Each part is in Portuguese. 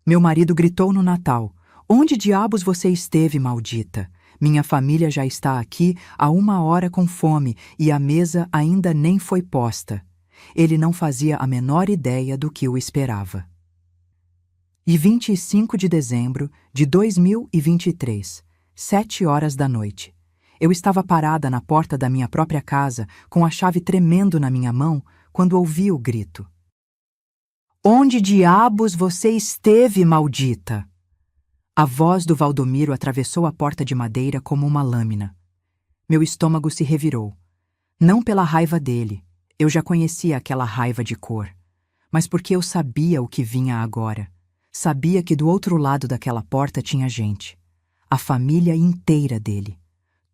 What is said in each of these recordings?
Meu marido gritou no Natal: "Onde diabos você esteve, maldita? Minha família já está aqui há 1 hora com fome e a mesa ainda nem foi posta." Ele não fazia a menor ideia do que o esperava. E 25 de dezembro de 2023, 7 horas da noite. Eu estava parada na porta da minha própria casa, com a chave tremendo na minha mão, quando ouvi o grito. "Onde diabos você esteve, maldita?" A voz do Valdomiro atravessou a porta de madeira como uma lâmina. Meu estômago se revirou. Não pela raiva dele, eu já conhecia aquela raiva de cor, mas porque eu sabia o que vinha agora. Sabia que do outro lado daquela porta tinha gente. A família inteira dele.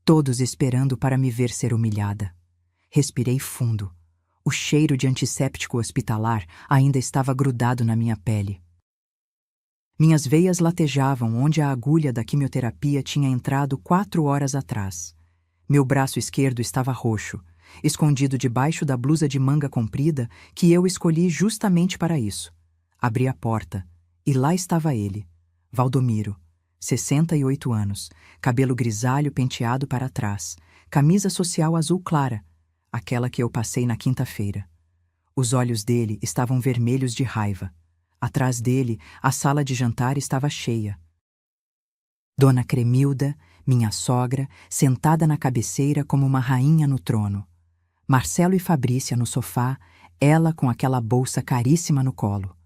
Todos esperando para me ver ser humilhada. Respirei fundo. O cheiro de antisséptico hospitalar ainda estava grudado na minha pele. Minhas veias latejavam onde a agulha da quimioterapia tinha entrado 4 horas atrás. Meu braço esquerdo estava roxo, escondido debaixo da blusa de manga comprida que eu escolhi justamente para isso. Abri a porta, e lá estava ele, Valdomiro, 68 anos, cabelo grisalho penteado para trás, camisa social azul clara, aquela que eu passei na quinta-feira. Os olhos dele estavam vermelhos de raiva. Atrás dele, a sala de jantar estava cheia. Dona Cremilda, minha sogra, sentada na cabeceira como uma rainha no trono. Marcelo e Fabrícia no sofá, ela com aquela bolsa caríssima no colo.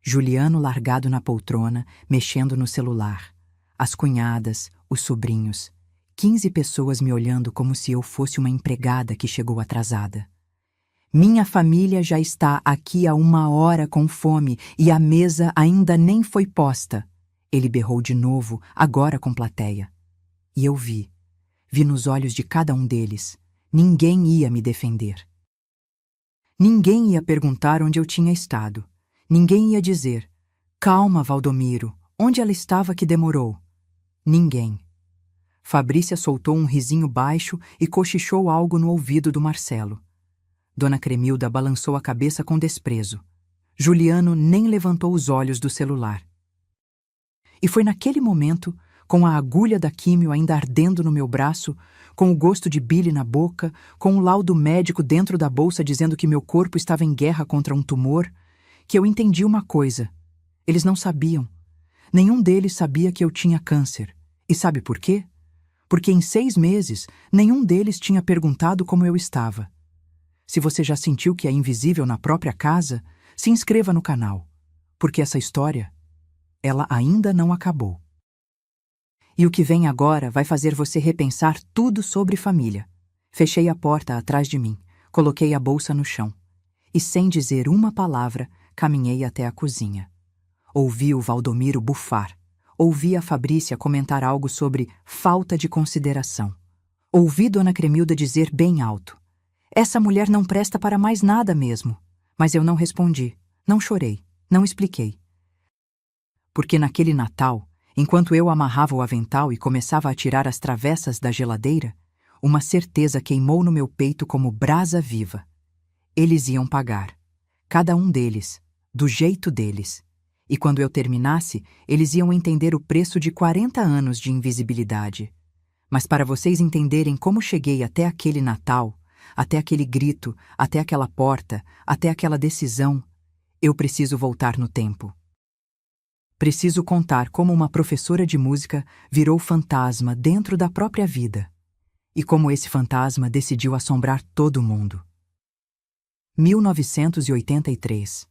Juliano largado na poltrona, mexendo no celular. As cunhadas, os sobrinhos. 15 pessoas me olhando como se eu fosse uma empregada que chegou atrasada. Minha família já está aqui há 1 hora com fome e a mesa ainda nem foi posta. Ele berrou de novo, agora com plateia. E eu vi nos olhos de cada um deles. Ninguém ia me defender. Ninguém ia perguntar onde eu tinha estado. Ninguém ia dizer: "Calma, Valdomiro, onde ela estava que demorou?" Ninguém. Fabrícia soltou um risinho baixo e cochichou algo no ouvido do Marcelo. Dona Cremilda balançou a cabeça com desprezo. Juliano nem levantou os olhos do celular. E foi naquele momento, com a agulha da químio ainda ardendo no meu braço, com o gosto de bile na boca, com o laudo médico dentro da bolsa dizendo que meu corpo estava em guerra contra um tumor, que eu entendi uma coisa. Eles não sabiam. Nenhum deles sabia que eu tinha câncer. E sabe por quê? Porque em 6 meses, nenhum deles tinha perguntado como eu estava. Se você já sentiu que é invisível na própria casa, se inscreva no canal, porque essa história, ela ainda não acabou. E o que vem agora vai fazer você repensar tudo sobre família. Fechei a porta atrás de mim, coloquei a bolsa no chão e, sem dizer uma palavra, caminhei até a cozinha. Ouvi o Valdomiro bufar. Ouvi a Fabrícia comentar algo sobre falta de consideração. Ouvi Dona Cremilda dizer bem alto: "Essa mulher não presta para mais nada mesmo." Mas eu não respondi, não chorei, não expliquei. Porque naquele Natal, enquanto eu amarrava o avental e começava a tirar as travessas da geladeira, uma certeza queimou no meu peito como brasa viva. Eles iam pagar. Cada um deles, do jeito deles. E quando eu terminasse, eles iam entender o preço de 40 anos de invisibilidade. Mas para vocês entenderem como cheguei até aquele Natal, até aquele grito, até aquela porta, até aquela decisão, eu preciso voltar no tempo. Preciso contar como uma professora de música virou fantasma dentro da própria vida. E como esse fantasma decidiu assombrar todo mundo. 1983.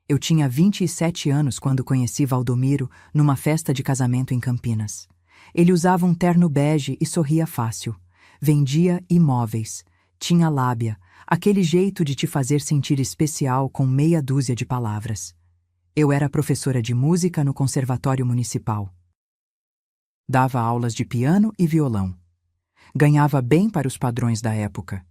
Eu tinha 27 anos quando conheci Valdomiro numa festa de casamento em Campinas. Ele usava um terno bege e sorria fácil. Vendia imóveis. Tinha lábia, aquele jeito de te fazer sentir especial com meia dúzia de palavras. Eu era professora de música no Conservatório Municipal. Dava aulas de piano e violão. Ganhava bem para os padrões da época.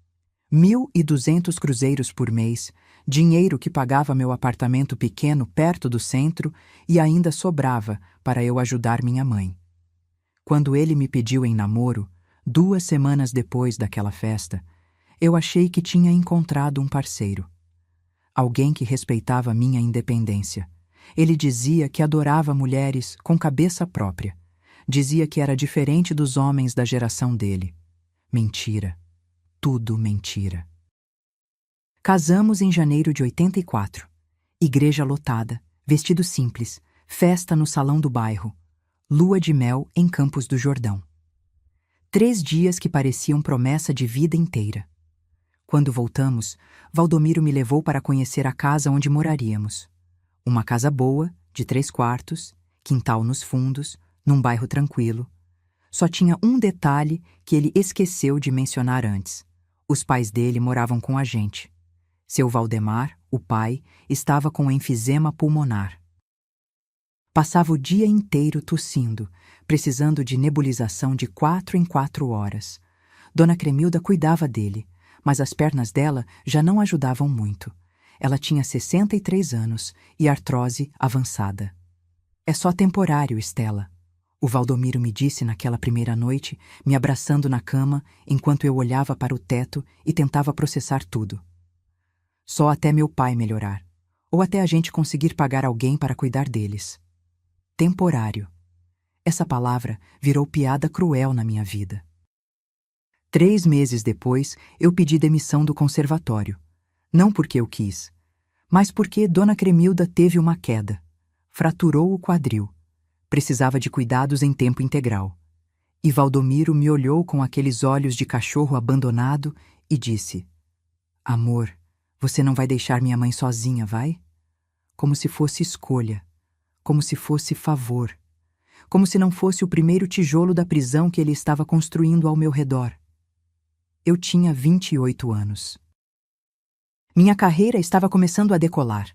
1.200 cruzeiros por mês, dinheiro que pagava meu apartamento pequeno perto do centro e ainda sobrava para eu ajudar minha mãe. Quando ele me pediu em namoro, 2 semanas depois daquela festa, eu achei que tinha encontrado um parceiro. Alguém que respeitava minha independência, Ele dizia que adorava mulheres com cabeça própria. Dizia que era diferente dos homens da geração dele. Mentira. Tudo mentira. Casamos em janeiro de 84. Igreja lotada, vestido simples, festa no salão do bairro, lua de mel em Campos do Jordão. 3 dias que pareciam promessa de vida inteira. Quando voltamos, Valdomiro me levou para conhecer a casa onde moraríamos. Uma casa boa, de 3 quartos, quintal nos fundos, num bairro tranquilo. Só tinha um detalhe que ele esqueceu de mencionar antes. Os pais dele moravam com a gente. Seu Valdemar, o pai, estava com enfisema pulmonar. Passava o dia inteiro tossindo, precisando de nebulização de 4 em 4 horas. Dona Cremilda cuidava dele, mas as pernas dela já não ajudavam muito. Ela tinha 63 anos e artrose avançada. É só temporário, Estela. O Valdomiro me disse naquela primeira noite, me abraçando na cama, enquanto eu olhava para o teto e tentava processar tudo. Só até meu pai melhorar, ou até a gente conseguir pagar alguém para cuidar deles. Temporário. Essa palavra virou piada cruel na minha vida. 3 meses depois, eu pedi demissão do conservatório. Não porque eu quis, mas porque Dona Cremilda teve uma queda. Fraturou o quadril. Precisava de cuidados em tempo integral. E Valdomiro me olhou com aqueles olhos de cachorro abandonado e disse: Amor, você não vai deixar minha mãe sozinha, vai? Como se fosse escolha. Como se fosse favor. Como se não fosse o primeiro tijolo da prisão que ele estava construindo ao meu redor. Eu tinha 28 anos. Minha carreira estava começando a decolar.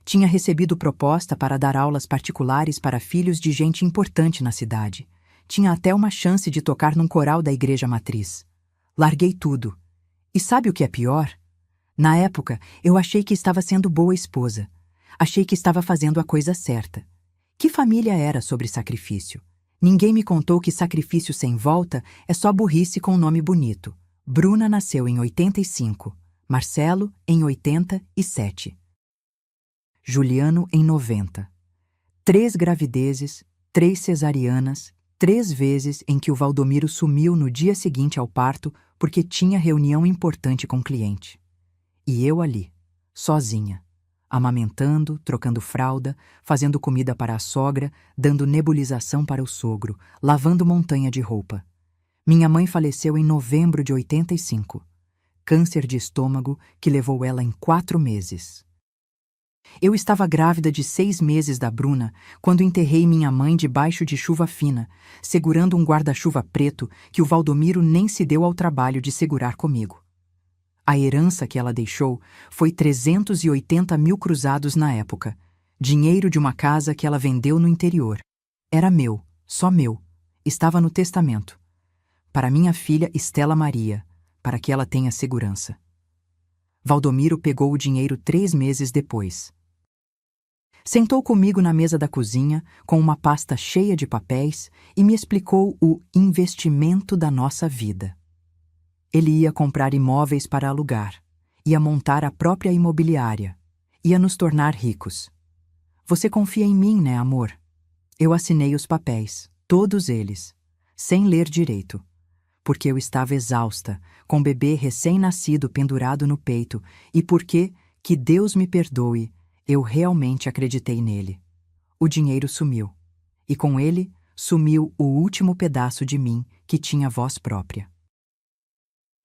Tinha recebido proposta para dar aulas particulares para filhos de gente importante na cidade. Tinha até uma chance de tocar num coral da igreja matriz. Larguei tudo. E sabe o que é pior? Na época, eu achei que estava sendo boa esposa. Achei que estava fazendo a coisa certa. Que família era sobre sacrifício? Ninguém me contou que sacrifício sem volta é só burrice com um nome bonito. Bruna nasceu em 85, Marcelo em 87. Juliano em 90. 3 gravidezes, 3 cesarianas, 3 vezes em que o Valdomiro sumiu no dia seguinte ao parto porque tinha reunião importante com o cliente. E eu ali, sozinha, amamentando, trocando fralda, fazendo comida para a sogra, dando nebulização para o sogro, lavando montanha de roupa. Minha mãe faleceu em novembro de 85. Câncer de estômago que levou ela em 4 meses. Eu estava grávida de 6 meses da Bruna quando enterrei minha mãe debaixo de chuva fina, segurando um guarda-chuva preto que o Valdomiro nem se deu ao trabalho de segurar comigo. A herança que ela deixou foi 380 mil cruzados na época, dinheiro de uma casa que ela vendeu no interior. Era meu, só meu, estava no testamento. Para minha filha Estela Maria, para que ela tenha segurança. Valdomiro pegou o dinheiro 3 meses depois. Sentou comigo na mesa da cozinha, com uma pasta cheia de papéis, e me explicou o investimento da nossa vida. Ele ia comprar imóveis para alugar, ia montar a própria imobiliária, ia nos tornar ricos. Você confia em mim, né, amor? Eu assinei os papéis, todos eles, sem ler direito, porque eu estava exausta, com o bebê recém-nascido pendurado no peito, e porque, que Deus me perdoe, eu realmente acreditei nele. O dinheiro sumiu, e com ele sumiu o último pedaço de mim que tinha voz própria.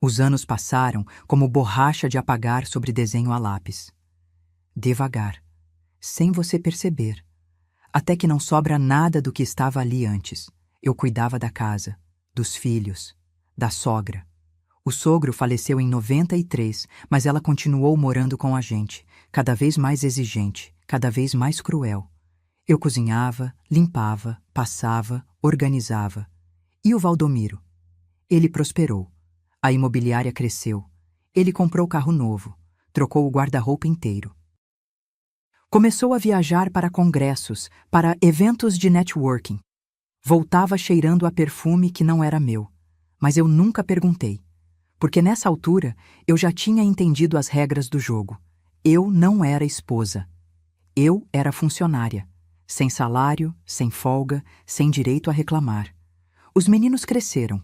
Os anos passaram como borracha de apagar sobre desenho a lápis. Devagar, sem você perceber, até que não sobra nada do que estava ali antes. Eu cuidava da casa, dos filhos, da sogra. O sogro faleceu em 93, mas ela continuou morando com a gente, cada vez mais exigente, cada vez mais cruel. Eu cozinhava, limpava, passava, organizava. E o Valdomiro? Ele prosperou. A imobiliária cresceu. Ele comprou carro novo, trocou o guarda-roupa inteiro. Começou a viajar para congressos, para eventos de networking. Voltava cheirando a perfume que não era meu, mas eu nunca perguntei. Porque nessa altura eu já tinha entendido as regras do jogo. Eu não era esposa. Eu era funcionária, sem salário, sem folga, sem direito a reclamar. Os meninos cresceram.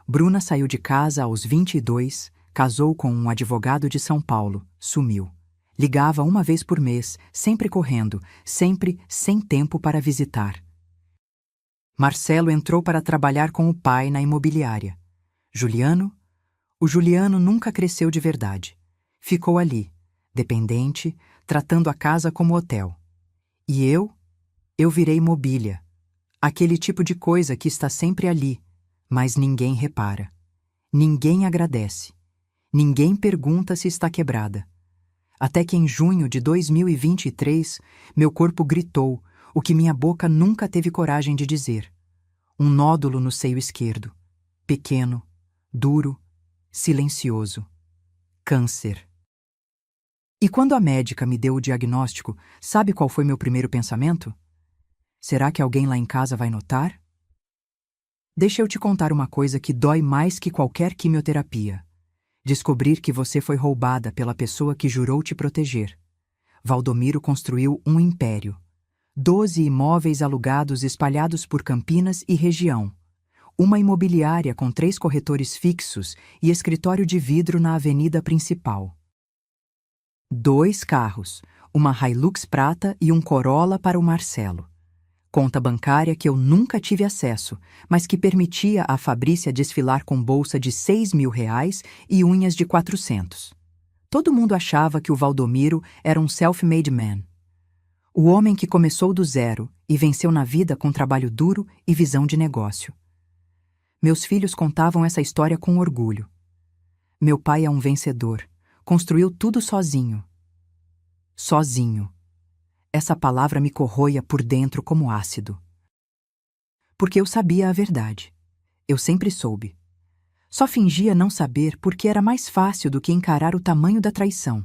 Bruna saiu de casa aos 22, casou com um advogado de São Paulo, sumiu. Ligava uma vez por mês, sempre correndo, sempre sem tempo para visitar. Marcelo entrou para trabalhar com o pai na imobiliária. Juliano? O Juliano nunca cresceu de verdade. Ficou ali, dependente, tratando a casa como hotel. E eu virei mobília. Aquele tipo de coisa que está sempre ali, mas ninguém repara. Ninguém agradece. Ninguém pergunta se está quebrada. Até que em junho de 2023, meu corpo gritou o que minha boca nunca teve coragem de dizer. Um nódulo no seio esquerdo. Pequeno, duro, silencioso. Câncer. E quando a médica me deu o diagnóstico, sabe qual foi meu primeiro pensamento? Será que alguém lá em casa vai notar? Deixa eu te contar uma coisa que dói mais que qualquer quimioterapia. Descobrir que você foi roubada pela pessoa que jurou te proteger. Valdomiro construiu um império. 12 imóveis alugados espalhados por Campinas e região. Uma imobiliária com 3 corretores fixos e escritório de vidro na avenida principal. 2 carros, uma Hilux prata e um Corolla para o Marcelo. Conta bancária que eu nunca tive acesso, mas que permitia a Fabrícia desfilar com bolsa de R$ 6.000 e unhas de 400. Todo mundo achava que o Valdomiro era um self-made man. O homem que começou do zero e venceu na vida com trabalho duro e visão de negócio. Meus filhos contavam essa história com orgulho. Meu pai é um vencedor. Construiu tudo sozinho. Sozinho. Essa palavra me corroia por dentro como ácido. Porque eu sabia a verdade. Eu sempre soube. Só fingia não saber porque era mais fácil do que encarar o tamanho da traição.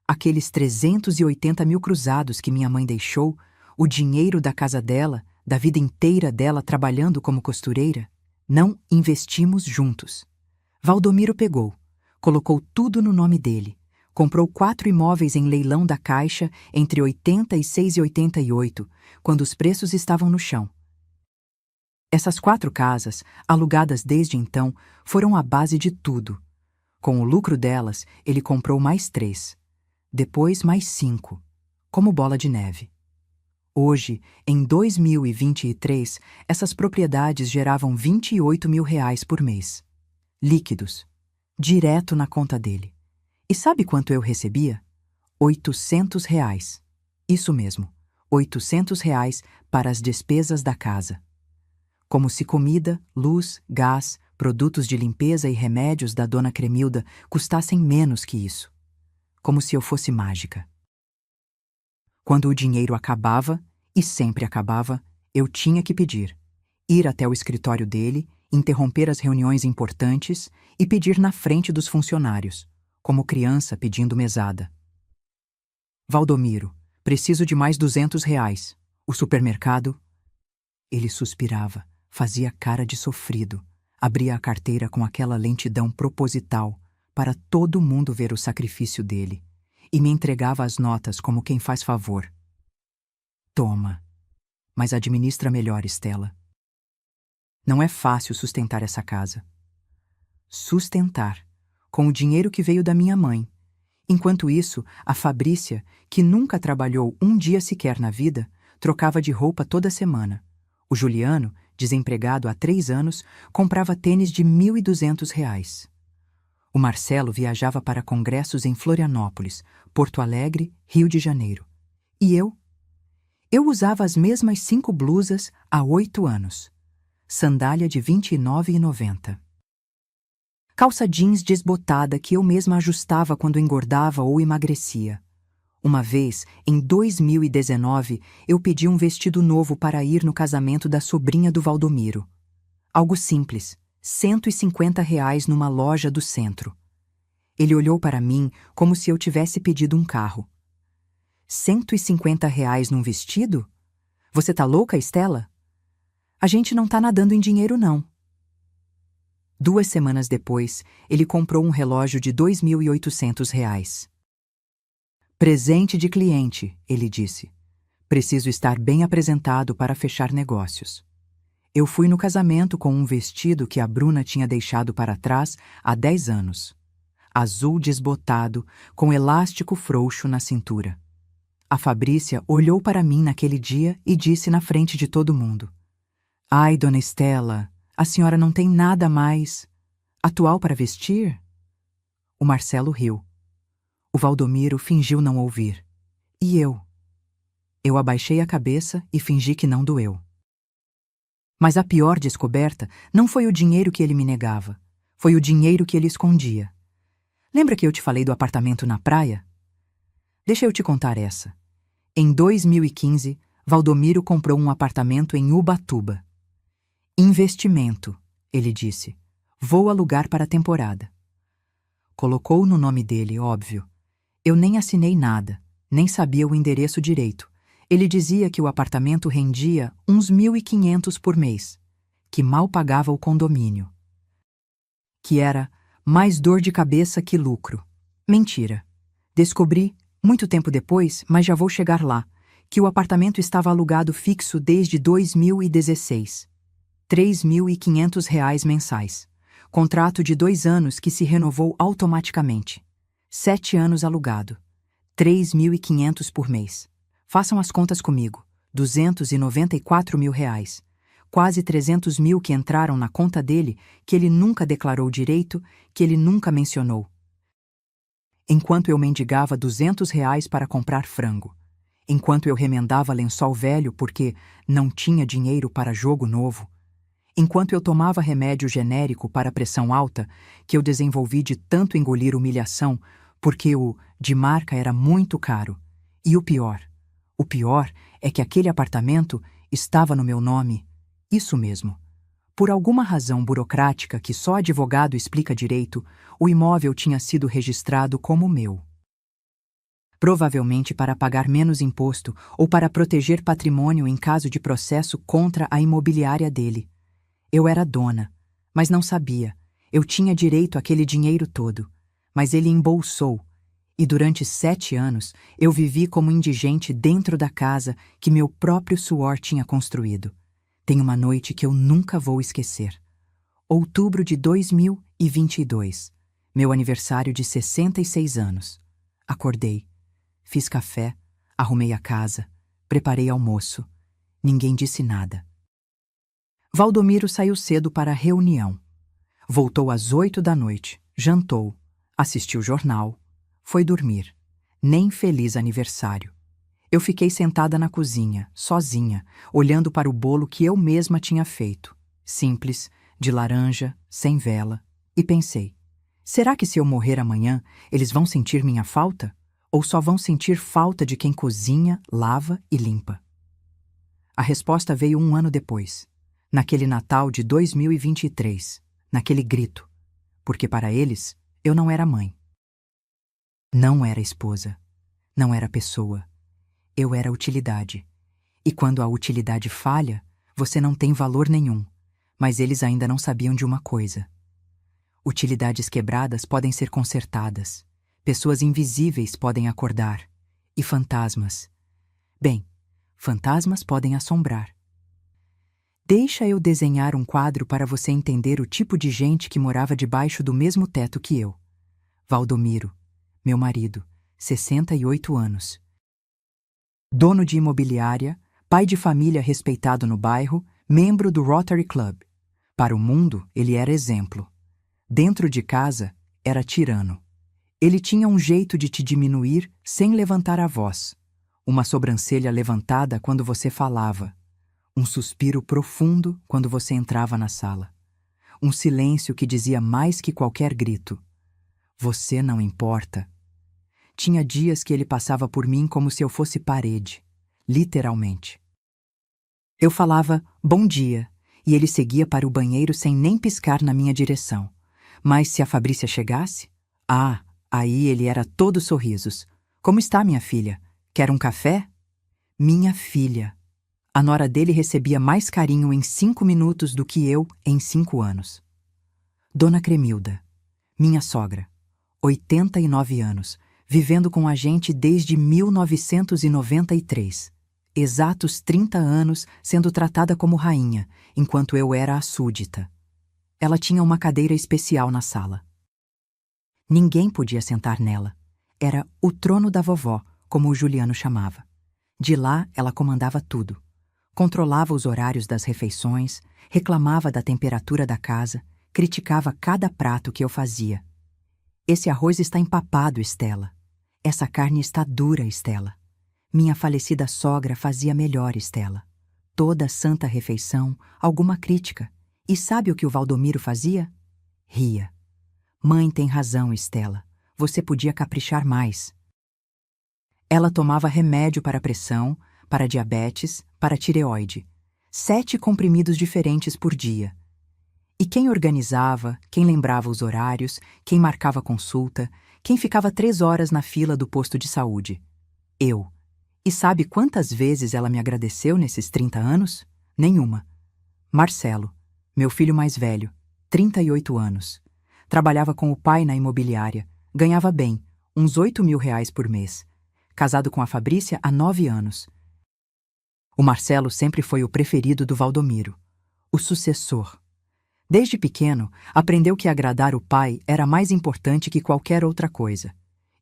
Aqueles 380 mil cruzados que minha mãe deixou, o dinheiro da casa dela, da vida inteira dela trabalhando como costureira, não investimos juntos. Valdomiro pegou, colocou tudo no nome dele. Comprou 4 imóveis em leilão da Caixa entre 86 e 88, quando os preços estavam no chão. Essas 4 casas, alugadas desde então, foram a base de tudo. Com o lucro delas, ele comprou mais 3. Depois mais 5, como bola de neve. Hoje, em 2023, essas propriedades geravam R$ 28.000 por mês. Líquidos. Direto na conta dele. E sabe quanto eu recebia? R$ 800. Isso mesmo, R$ 800 para as despesas da casa. Como se comida, luz, gás, produtos de limpeza e remédios da dona Cremilda custassem menos que isso. Como se eu fosse mágica. Quando o dinheiro acabava, e sempre acabava, eu tinha que pedir. Ir até o escritório dele, interromper as reuniões importantes e pedir na frente dos funcionários, como criança pedindo mesada. Valdomiro, preciso de mais R$ 200. O supermercado? Ele suspirava, fazia cara de sofrido, abria a carteira com aquela lentidão proposital para todo mundo ver o sacrifício dele e me entregava as notas como quem faz favor. Toma. Mas administra melhor, Estela. Não é fácil sustentar essa casa. Sustentar, com o dinheiro que veio da minha mãe. Enquanto isso, a Fabrícia, que nunca trabalhou um dia sequer na vida, trocava de roupa toda semana. O Juliano, desempregado há 3 anos, comprava tênis de R$ 1.200. O Marcelo viajava para congressos em Florianópolis, Porto Alegre, Rio de Janeiro. E eu? Eu usava as mesmas 5 blusas há 8 anos. Sandália de R$ 29,90. Calça jeans desbotada que eu mesma ajustava quando engordava ou emagrecia. Uma vez, em 2019, eu pedi um vestido novo para ir no casamento da sobrinha do Valdomiro. Algo simples, R$ 150 numa loja do centro. Ele olhou para mim como se eu tivesse pedido um carro. R$ 150 num vestido? Você tá louca, Estela? A gente não tá nadando em dinheiro, não. 2 semanas depois, ele comprou um relógio de R$ 2.800. Presente de cliente, ele disse. Preciso estar bem apresentado para fechar negócios. Eu fui no casamento com um vestido que a Bruna tinha deixado para trás há 10 anos. Azul desbotado, com elástico frouxo na cintura. A Fabrícia olhou para mim naquele dia e disse na frente de todo mundo: Ai, dona Estela, a senhora não tem nada mais atual para vestir? O Marcelo riu. O Valdomiro fingiu não ouvir. E eu? Eu abaixei a cabeça e fingi que não doeu. Mas a pior descoberta não foi o dinheiro que ele me negava, foi o dinheiro que ele escondia. Lembra que eu te falei do apartamento na praia? Deixa eu te contar essa. Em 2015, Valdomiro comprou um apartamento em Ubatuba. Investimento, ele disse. Vou alugar para a temporada. Colocou no nome dele, óbvio. Eu nem assinei nada, nem sabia o endereço direito. Ele dizia que o apartamento rendia uns 1.500 por mês, que mal pagava o condomínio. Que era mais dor de cabeça que lucro. Mentira. Descobri, muito tempo depois, mas já vou chegar lá, que o apartamento estava alugado fixo desde 2016. R$ 3.500 mensais. Contrato de 2 anos que se renovou automaticamente. 7 anos alugado. 3.500 por mês. Façam as contas comigo. R$ 294.000. Quase 300 mil que entraram na conta dele, que ele nunca declarou direito, que ele nunca mencionou. Enquanto eu mendigava R$ 200 para comprar frango. Enquanto eu remendava lençol velho porque não tinha dinheiro para jogo novo. Enquanto eu tomava remédio genérico para pressão alta, que eu desenvolvi de tanto engolir humilhação, porque o de marca era muito caro. E o pior é que aquele apartamento estava no meu nome. Isso mesmo. Por alguma razão burocrática que só advogado explica direito, o imóvel tinha sido registrado como meu. Provavelmente para pagar menos imposto ou para proteger patrimônio em caso de processo contra a imobiliária dele. Eu era dona, mas não sabia. Eu tinha direito àquele dinheiro todo, mas ele embolsou. E durante 7 anos eu vivi como indigente dentro da casa que meu próprio suor tinha construído. Tem uma noite que eu nunca vou esquecer. Outubro de 2022, meu aniversário de 66 anos. Acordei, fiz café, arrumei a casa, preparei almoço. Ninguém disse nada. Valdomiro saiu cedo para a reunião. Voltou às 8 da noite, jantou, assistiu jornal, foi dormir. Nem feliz aniversário. Eu fiquei sentada na cozinha, sozinha, olhando para o bolo que eu mesma tinha feito. Simples, de laranja, sem vela, e pensei: será que se eu morrer amanhã, eles vão sentir minha falta? Ou só vão sentir falta de quem cozinha, lava e limpa? A resposta veio 1 ano depois. Naquele Natal de 2023, naquele grito, porque para eles eu não era mãe. Não era esposa, não era pessoa, eu era utilidade. E quando a utilidade falha, você não tem valor nenhum, mas eles ainda não sabiam de uma coisa. Utilidades quebradas podem ser consertadas, pessoas invisíveis podem acordar, e fantasmas. Bem, fantasmas podem assombrar. Deixa eu desenhar um quadro para você entender o tipo de gente que morava debaixo do mesmo teto que eu. Valdomiro, meu marido, 68 anos. Dono de imobiliária, pai de família respeitado no bairro, membro do Rotary Club. Para o mundo, ele era exemplo. Dentro de casa, era tirano. Ele tinha um jeito de te diminuir sem levantar a voz. Uma sobrancelha levantada quando você falava. Um suspiro profundo quando você entrava na sala. Um silêncio que dizia mais que qualquer grito: você não importa. Tinha dias que ele passava por mim como se eu fosse parede, literalmente. Eu falava bom dia e ele seguia para o banheiro sem nem piscar na minha direção. Mas se a Fabrícia chegasse, aí ele era todo sorrisos. Como está, minha filha? Quer um café? Minha filha. A nora dele recebia mais carinho em 5 minutos do que eu em 5 anos. Dona Cremilda, minha sogra, 89 anos, vivendo com a gente desde 1993. Exatos 30 anos sendo tratada como rainha, enquanto eu era a súdita. Ela tinha uma cadeira especial na sala. Ninguém podia sentar nela. Era o trono da vovó, como o Juliano chamava. De lá, ela comandava tudo. Controlava os horários das refeições, reclamava da temperatura da casa, criticava cada prato que eu fazia. Esse arroz está empapado, Estela. Essa carne está dura, Estela. Minha falecida sogra fazia melhor, Estela. Toda santa refeição, alguma crítica. E sabe o que o Valdomiro fazia? Ria. Mãe tem razão, Estela. Você podia caprichar mais. Ela tomava remédio para pressão, para diabetes, para tireoide. 7 comprimidos diferentes por dia. E quem organizava, quem lembrava os horários, quem marcava consulta, quem ficava 3 horas na fila do posto de saúde? Eu. E sabe quantas vezes ela me agradeceu nesses 30 anos? Nenhuma. Marcelo, meu filho mais velho, 38 anos. Trabalhava com o pai na imobiliária, ganhava bem, uns R$ 8.000 por mês. Casado com a Fabrícia há 9 anos. O Marcelo sempre foi o preferido do Valdomiro, o sucessor. Desde pequeno, aprendeu que agradar o pai era mais importante que qualquer outra coisa,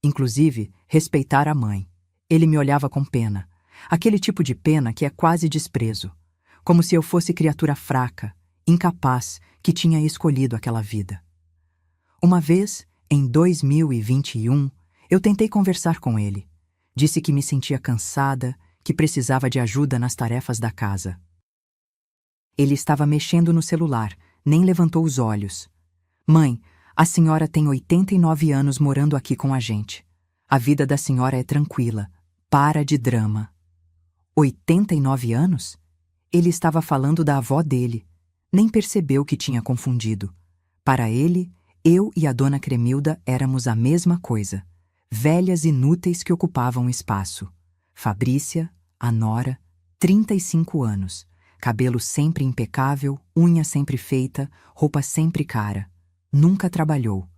inclusive respeitar a mãe. Ele me olhava com pena, aquele tipo de pena que é quase desprezo, como se eu fosse criatura fraca, incapaz, que tinha escolhido aquela vida. Uma vez, em 2021, eu tentei conversar com ele. Disse que me sentia cansada, que precisava de ajuda nas tarefas da casa. Ele estava mexendo no celular, nem levantou os olhos. Mãe, a senhora tem 89 anos morando aqui com a gente. A vida da senhora é tranquila. Para de drama. 89 anos? Ele estava falando da avó dele. Nem percebeu que tinha confundido. Para ele, eu e a dona Cremilda éramos a mesma coisa. Velhas inúteis que ocupavam espaço. Fabrícia, a nora, 35 anos. Cabelo sempre impecável, unha sempre feita, roupa sempre cara. Nunca trabalhou.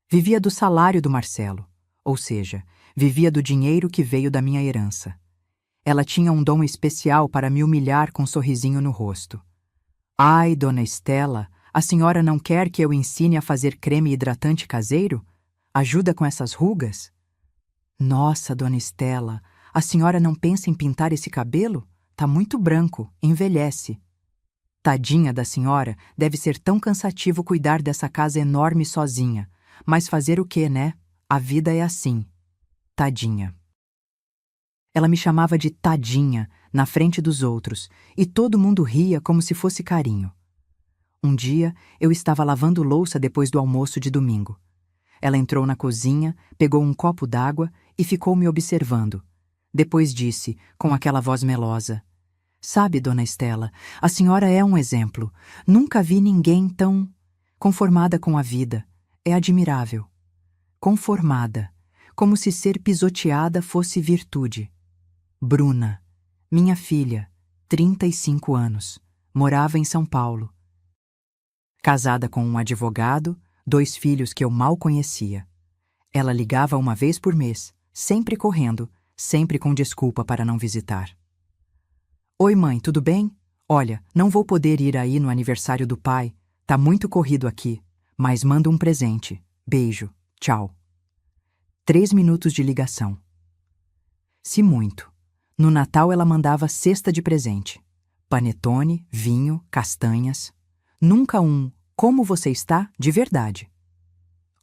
Vivia do salário do Marcelo, ou seja, vivia do dinheiro que veio da minha herança. Ela tinha um dom especial para me humilhar com um sorrisinho no rosto. Ai, dona Estela, a senhora não quer que eu ensine a fazer creme hidratante caseiro? Ajuda com essas rugas? Nossa, dona Estela, a senhora não pensa em pintar esse cabelo? Tá muito branco, envelhece. Tadinha da senhora, deve ser tão cansativo cuidar dessa casa enorme sozinha. Mas fazer o quê, né? A vida é assim. Tadinha. Ela me chamava de tadinha na frente dos outros, e todo mundo ria como se fosse carinho. Um dia, eu estava lavando louça depois do almoço de domingo. Ela entrou na cozinha, pegou um copo d'água e ficou me observando. Depois disse, com aquela voz melosa: Sabe, dona Estela, a senhora é um exemplo. Nunca vi ninguém tão conformada com a vida. É admirável. Conformada, como se ser pisoteada fosse virtude. Bruna, minha filha, 35 anos, morava em São Paulo. Casada com um advogado, 2 filhos que eu mal conhecia. Ela ligava uma vez por mês, sempre correndo, sempre com desculpa para não visitar. Oi, mãe, tudo bem? Olha, não vou poder ir aí no aniversário do pai. Tá muito corrido aqui, mas mando um presente. Beijo. Tchau. 3 minutos de ligação. Se muito. No Natal ela mandava cesta de presente. Panetone, vinho, castanhas. Nunca um "Como você está?" de verdade.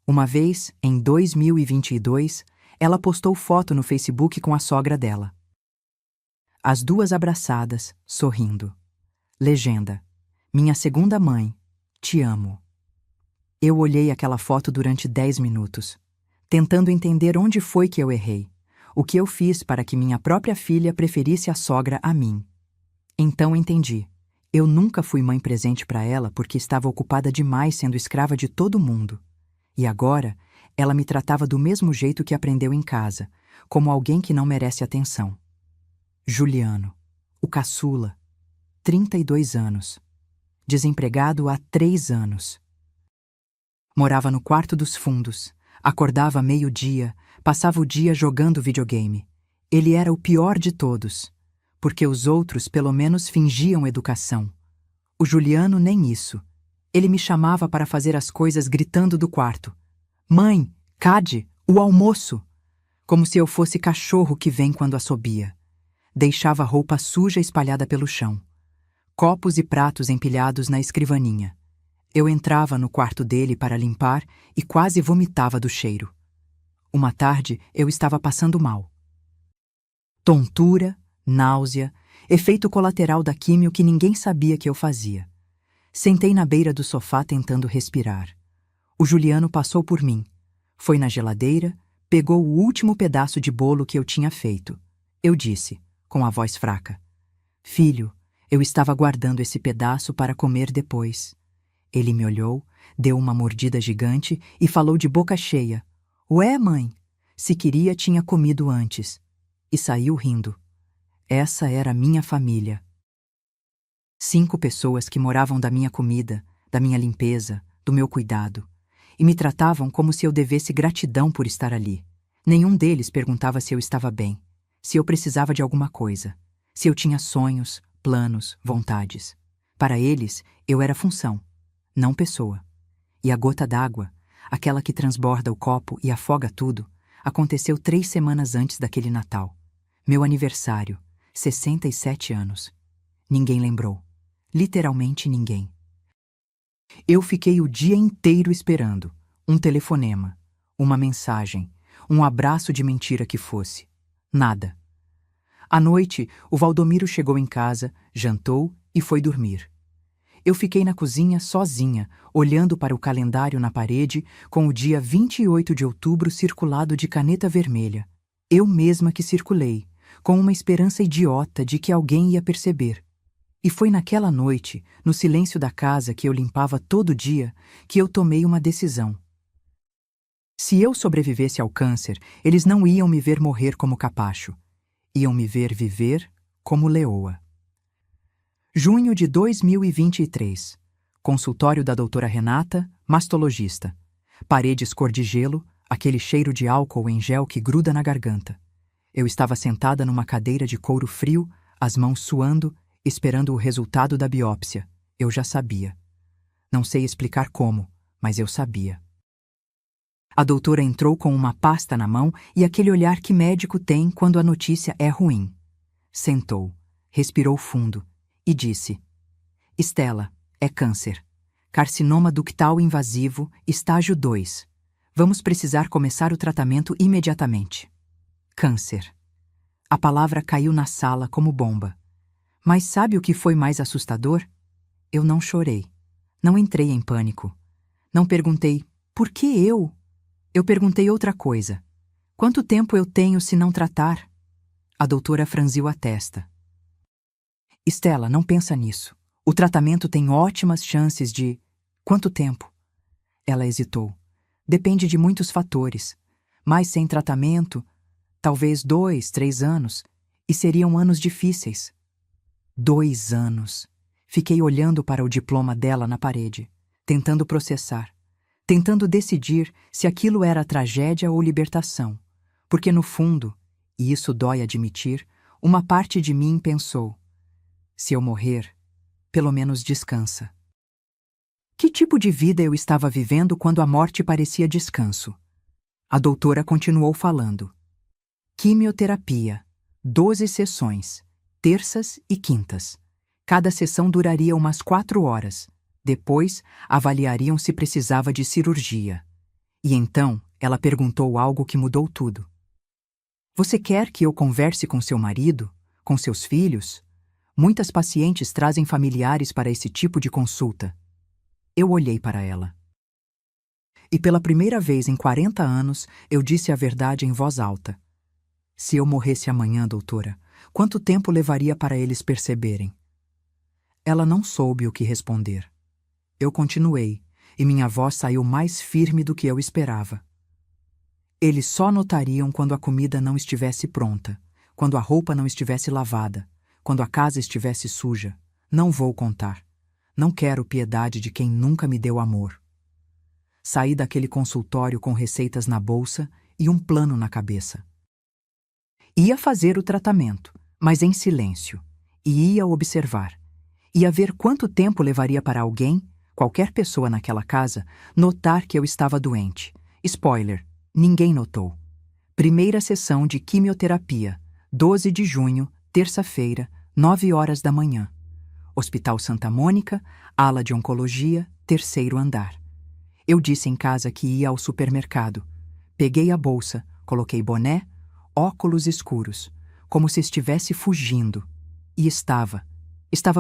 Uma vez, em 2022, ela postou foto no Facebook com a sogra dela. As duas abraçadas, sorrindo. Legenda: Minha segunda mãe, te amo. Eu olhei aquela foto durante 10 minutos, tentando entender onde foi que eu errei, o que eu fiz para que minha própria filha preferisse a sogra a mim. Então entendi. Eu nunca fui mãe presente para ela porque estava ocupada demais sendo escrava de todo mundo. E agora, ela me tratava do mesmo jeito que aprendeu em casa, como alguém que não merece atenção. Juliano, o caçula, 32 anos, desempregado há 3 anos. Morava no quarto dos fundos, Acordava meio-dia, passava o dia jogando videogame. Ele era o pior de todos, porque os outros pelo menos fingiam educação. O Juliano nem isso. Ele me chamava para fazer as coisas gritando do quarto. Mãe, Cade, o almoço! Como se eu fosse cachorro que vem quando assobia. Deixava roupa suja espalhada pelo chão. Copos e pratos empilhados na escrivaninha. Eu entrava no quarto dele para limpar e quase vomitava do cheiro. Uma tarde eu estava passando mal. Tontura, náusea, efeito colateral da químio que ninguém sabia que eu fazia. Sentei na beira do sofá tentando respirar. O Juliano passou por mim. Foi na geladeira, pegou o último pedaço de bolo que eu tinha feito. Eu disse, com a voz fraca: Filho, eu estava guardando esse pedaço para comer depois. Ele me olhou, deu uma mordida gigante e falou de boca cheia: Ué, mãe, se queria tinha comido antes. E saiu rindo. Essa era a minha família. 5 pessoas que moravam da minha comida, da minha limpeza, do meu cuidado, e me tratavam como se eu devesse gratidão por estar ali. Nenhum deles perguntava se eu estava bem, se eu precisava de alguma coisa, se eu tinha sonhos, planos, vontades. Para eles, eu era função, não pessoa. E a gota d'água, aquela que transborda o copo e afoga tudo, aconteceu 3 semanas antes daquele Natal. Meu aniversário, 67 anos. Ninguém lembrou. Literalmente ninguém. Eu fiquei o dia inteiro esperando. Um telefonema, uma mensagem, um abraço de mentira que fosse. Nada. À noite, o Valdomiro chegou em casa, jantou e foi dormir. Eu fiquei na cozinha sozinha, olhando para o calendário na parede, com o dia 28 de outubro circulado de caneta vermelha. Eu mesma que circulei, com uma esperança idiota de que alguém ia perceber. E foi naquela noite, no silêncio da casa que eu limpava todo dia, que eu tomei uma decisão. Se eu sobrevivesse ao câncer, eles não iam me ver morrer como capacho. Iam me ver viver como leoa. Junho de 2023. Consultório da doutora Renata, mastologista. Paredes cor de gelo, aquele cheiro de álcool em gel que gruda na garganta. Eu estava sentada numa cadeira de couro frio, as mãos suando, esperando o resultado da biópsia. Eu já sabia. Não sei explicar como, mas eu sabia. A doutora entrou com uma pasta na mão e aquele olhar que médico tem quando a notícia é ruim. Sentou, respirou fundo e disse: Estela, é câncer. Carcinoma ductal invasivo, estágio 2. Vamos precisar começar o tratamento imediatamente. Câncer. A palavra caiu na sala como bomba. Mas sabe o que foi mais assustador? Eu não chorei. Não entrei em pânico. Não perguntei, por que eu? Eu perguntei outra coisa. Quanto tempo eu tenho se não tratar? A doutora franziu a testa. Estela, não pensa nisso. O tratamento tem ótimas chances de... Quanto tempo? Ela hesitou. Depende de muitos fatores. Mas sem tratamento, talvez 2, 3 anos. E seriam anos difíceis. 2 anos. Fiquei olhando para o diploma dela na parede, tentando processar, tentando decidir se aquilo era tragédia ou libertação. Porque no fundo, e isso dói admitir, uma parte de mim pensou: se eu morrer, pelo menos descansa. Que tipo de vida eu estava vivendo quando a morte parecia descanso? A doutora continuou falando. Quimioterapia, 12 sessões, terças e quintas. Cada sessão duraria umas 4 horas. Depois, avaliariam se precisava de cirurgia. E então, ela perguntou algo que mudou tudo. Você quer que eu converse com seu marido? Com seus filhos? Muitas pacientes trazem familiares para esse tipo de consulta. Eu olhei para ela. E pela primeira vez em 40 anos, eu disse a verdade em voz alta. Se eu morresse amanhã, doutora, quanto tempo levaria para eles perceberem? Ela não soube o que responder. Eu continuei, e minha voz saiu mais firme do que eu esperava. Eles só notariam quando a comida não estivesse pronta, quando a roupa não estivesse lavada, quando a casa estivesse suja. Não vou contar. Não quero piedade de quem nunca me deu amor. Saí daquele consultório com receitas na bolsa e um plano na cabeça. Ia fazer o tratamento, mas em silêncio, e ia observar. Ia ver quanto tempo levaria para alguém, qualquer pessoa naquela casa, notar que eu estava doente. Spoiler, ninguém notou. Primeira sessão de quimioterapia, 12 de junho, terça-feira, 9 horas da manhã. Hospital Santa Mônica, ala de oncologia, terceiro andar. Eu disse em casa que ia ao supermercado. Peguei a bolsa, coloquei boné, óculos escuros, como se estivesse fugindo. E estava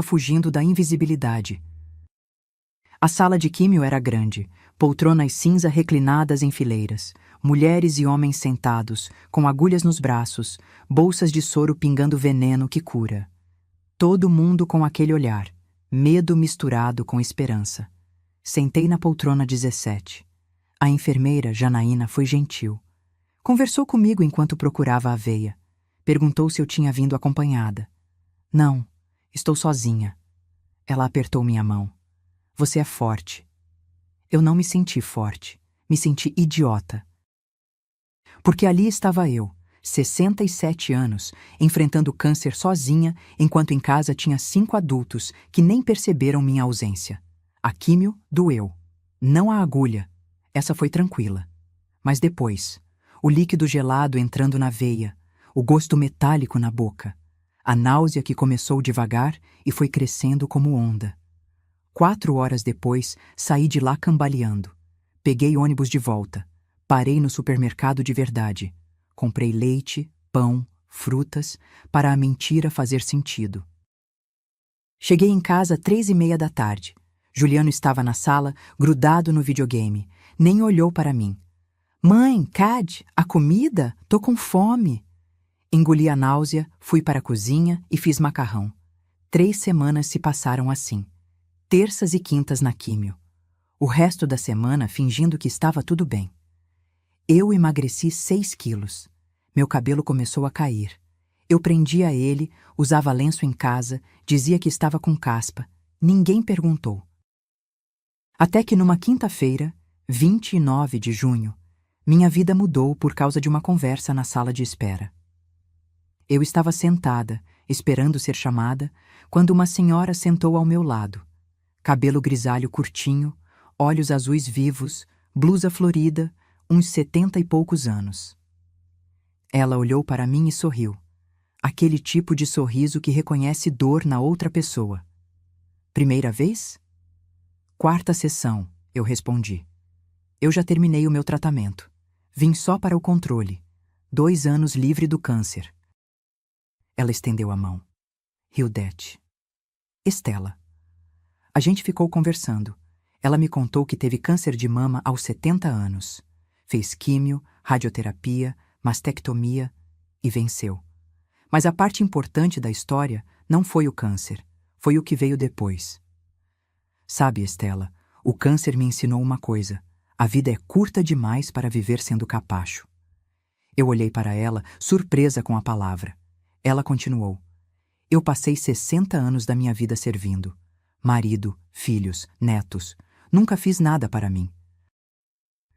fugindo da invisibilidade. A sala de químio era grande, poltronas cinza reclinadas em fileiras, mulheres e homens sentados, com agulhas nos braços, bolsas de soro pingando veneno que cura. Todo mundo com aquele olhar, medo misturado com esperança. Sentei na poltrona 17. A enfermeira, Janaína, foi gentil. Conversou comigo enquanto procurava a veia. Perguntou se eu tinha vindo acompanhada. Não, estou sozinha. Ela apertou minha mão. Você é forte. Eu não me senti forte. Me senti idiota. Porque ali estava eu, 67 anos, enfrentando câncer sozinha, enquanto em casa tinha 5 adultos que nem perceberam minha ausência. A químio doeu. Não a agulha. Essa foi tranquila. Mas depois, o líquido gelado entrando na veia, o gosto metálico na boca, a náusea que começou devagar e foi crescendo como onda. 4 horas depois, saí de lá cambaleando. Peguei ônibus de volta. Parei no supermercado de verdade. Comprei leite, pão, frutas, para a mentira fazer sentido. Cheguei em casa 3:30 da tarde. Juliano estava na sala, grudado no videogame. Nem olhou para mim. Mãe, Cad, a comida? Tô com fome. Engoli a náusea, fui para a cozinha e fiz macarrão. 3 semanas se passaram assim. Terças e quintas na químio. O resto da semana fingindo que estava tudo bem. Eu emagreci 6 quilos. Meu cabelo começou a cair. Eu prendia ele, usava lenço em casa, dizia que estava com caspa. Ninguém perguntou. Até que numa quinta-feira, 29 de junho, minha vida mudou por causa de uma conversa na sala de espera. Eu estava sentada, esperando ser chamada, quando uma senhora sentou ao meu lado. Cabelo grisalho curtinho, olhos azuis vivos, blusa florida, uns 70 e poucos anos. Ela olhou para mim e sorriu. Aquele tipo de sorriso que reconhece dor na outra pessoa. Primeira vez? 4ª sessão, eu respondi. Eu já terminei o meu tratamento. Vim só para o controle. 2 anos livre do câncer. Ela estendeu a mão. Hildete. Estela. A gente ficou conversando. Ela me contou que teve câncer de mama aos 70 anos. Fez químio, radioterapia, mastectomia e venceu. Mas a parte importante da história não foi o câncer, foi o que veio depois. Sabe, Estela, o câncer me ensinou uma coisa. A vida é curta demais para viver sendo capacho. Eu olhei para ela, surpresa com a palavra. Ela continuou. Eu passei 60 anos da minha vida servindo. Marido, filhos, netos. Nunca fiz nada para mim.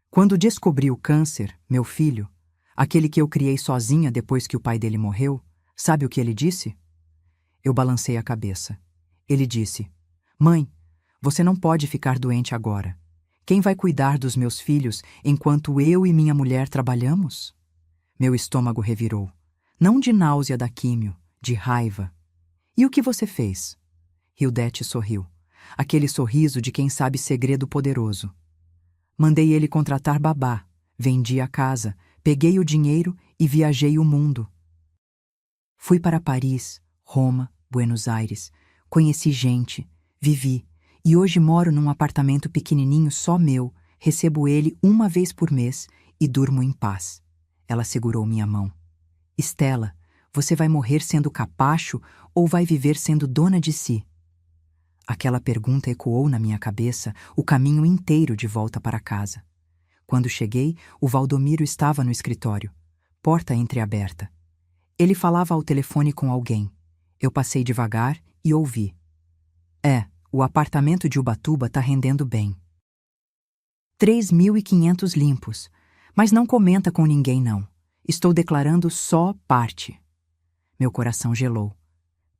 Quando descobri o câncer, meu filho, aquele que eu criei sozinha depois que o pai dele morreu, sabe o que ele disse? Eu balancei a cabeça. Ele disse, Mãe, você não pode ficar doente agora. Quem vai cuidar dos meus filhos enquanto eu e minha mulher trabalhamos? Meu estômago revirou. Não de náusea da químio, de raiva. E o que você fez? Hildete sorriu. Aquele sorriso de quem sabe segredo poderoso. Mandei ele contratar babá, vendi a casa, peguei o dinheiro e viajei o mundo. Fui para Paris, Roma, Buenos Aires, conheci gente, vivi, e hoje moro num apartamento pequenininho só meu, recebo ele uma vez por mês e durmo em paz. Ela segurou minha mão. Estela, você vai morrer sendo capacho ou vai viver sendo dona de si? Aquela pergunta ecoou na minha cabeça o caminho inteiro de volta para casa. Quando cheguei, o Valdomiro estava no escritório, porta entreaberta. Ele falava ao telefone com alguém. Eu passei devagar e ouvi. O apartamento de Ubatuba tá rendendo bem. 3.500 limpos. Mas não comenta com ninguém, não. Estou declarando só parte. Meu coração gelou.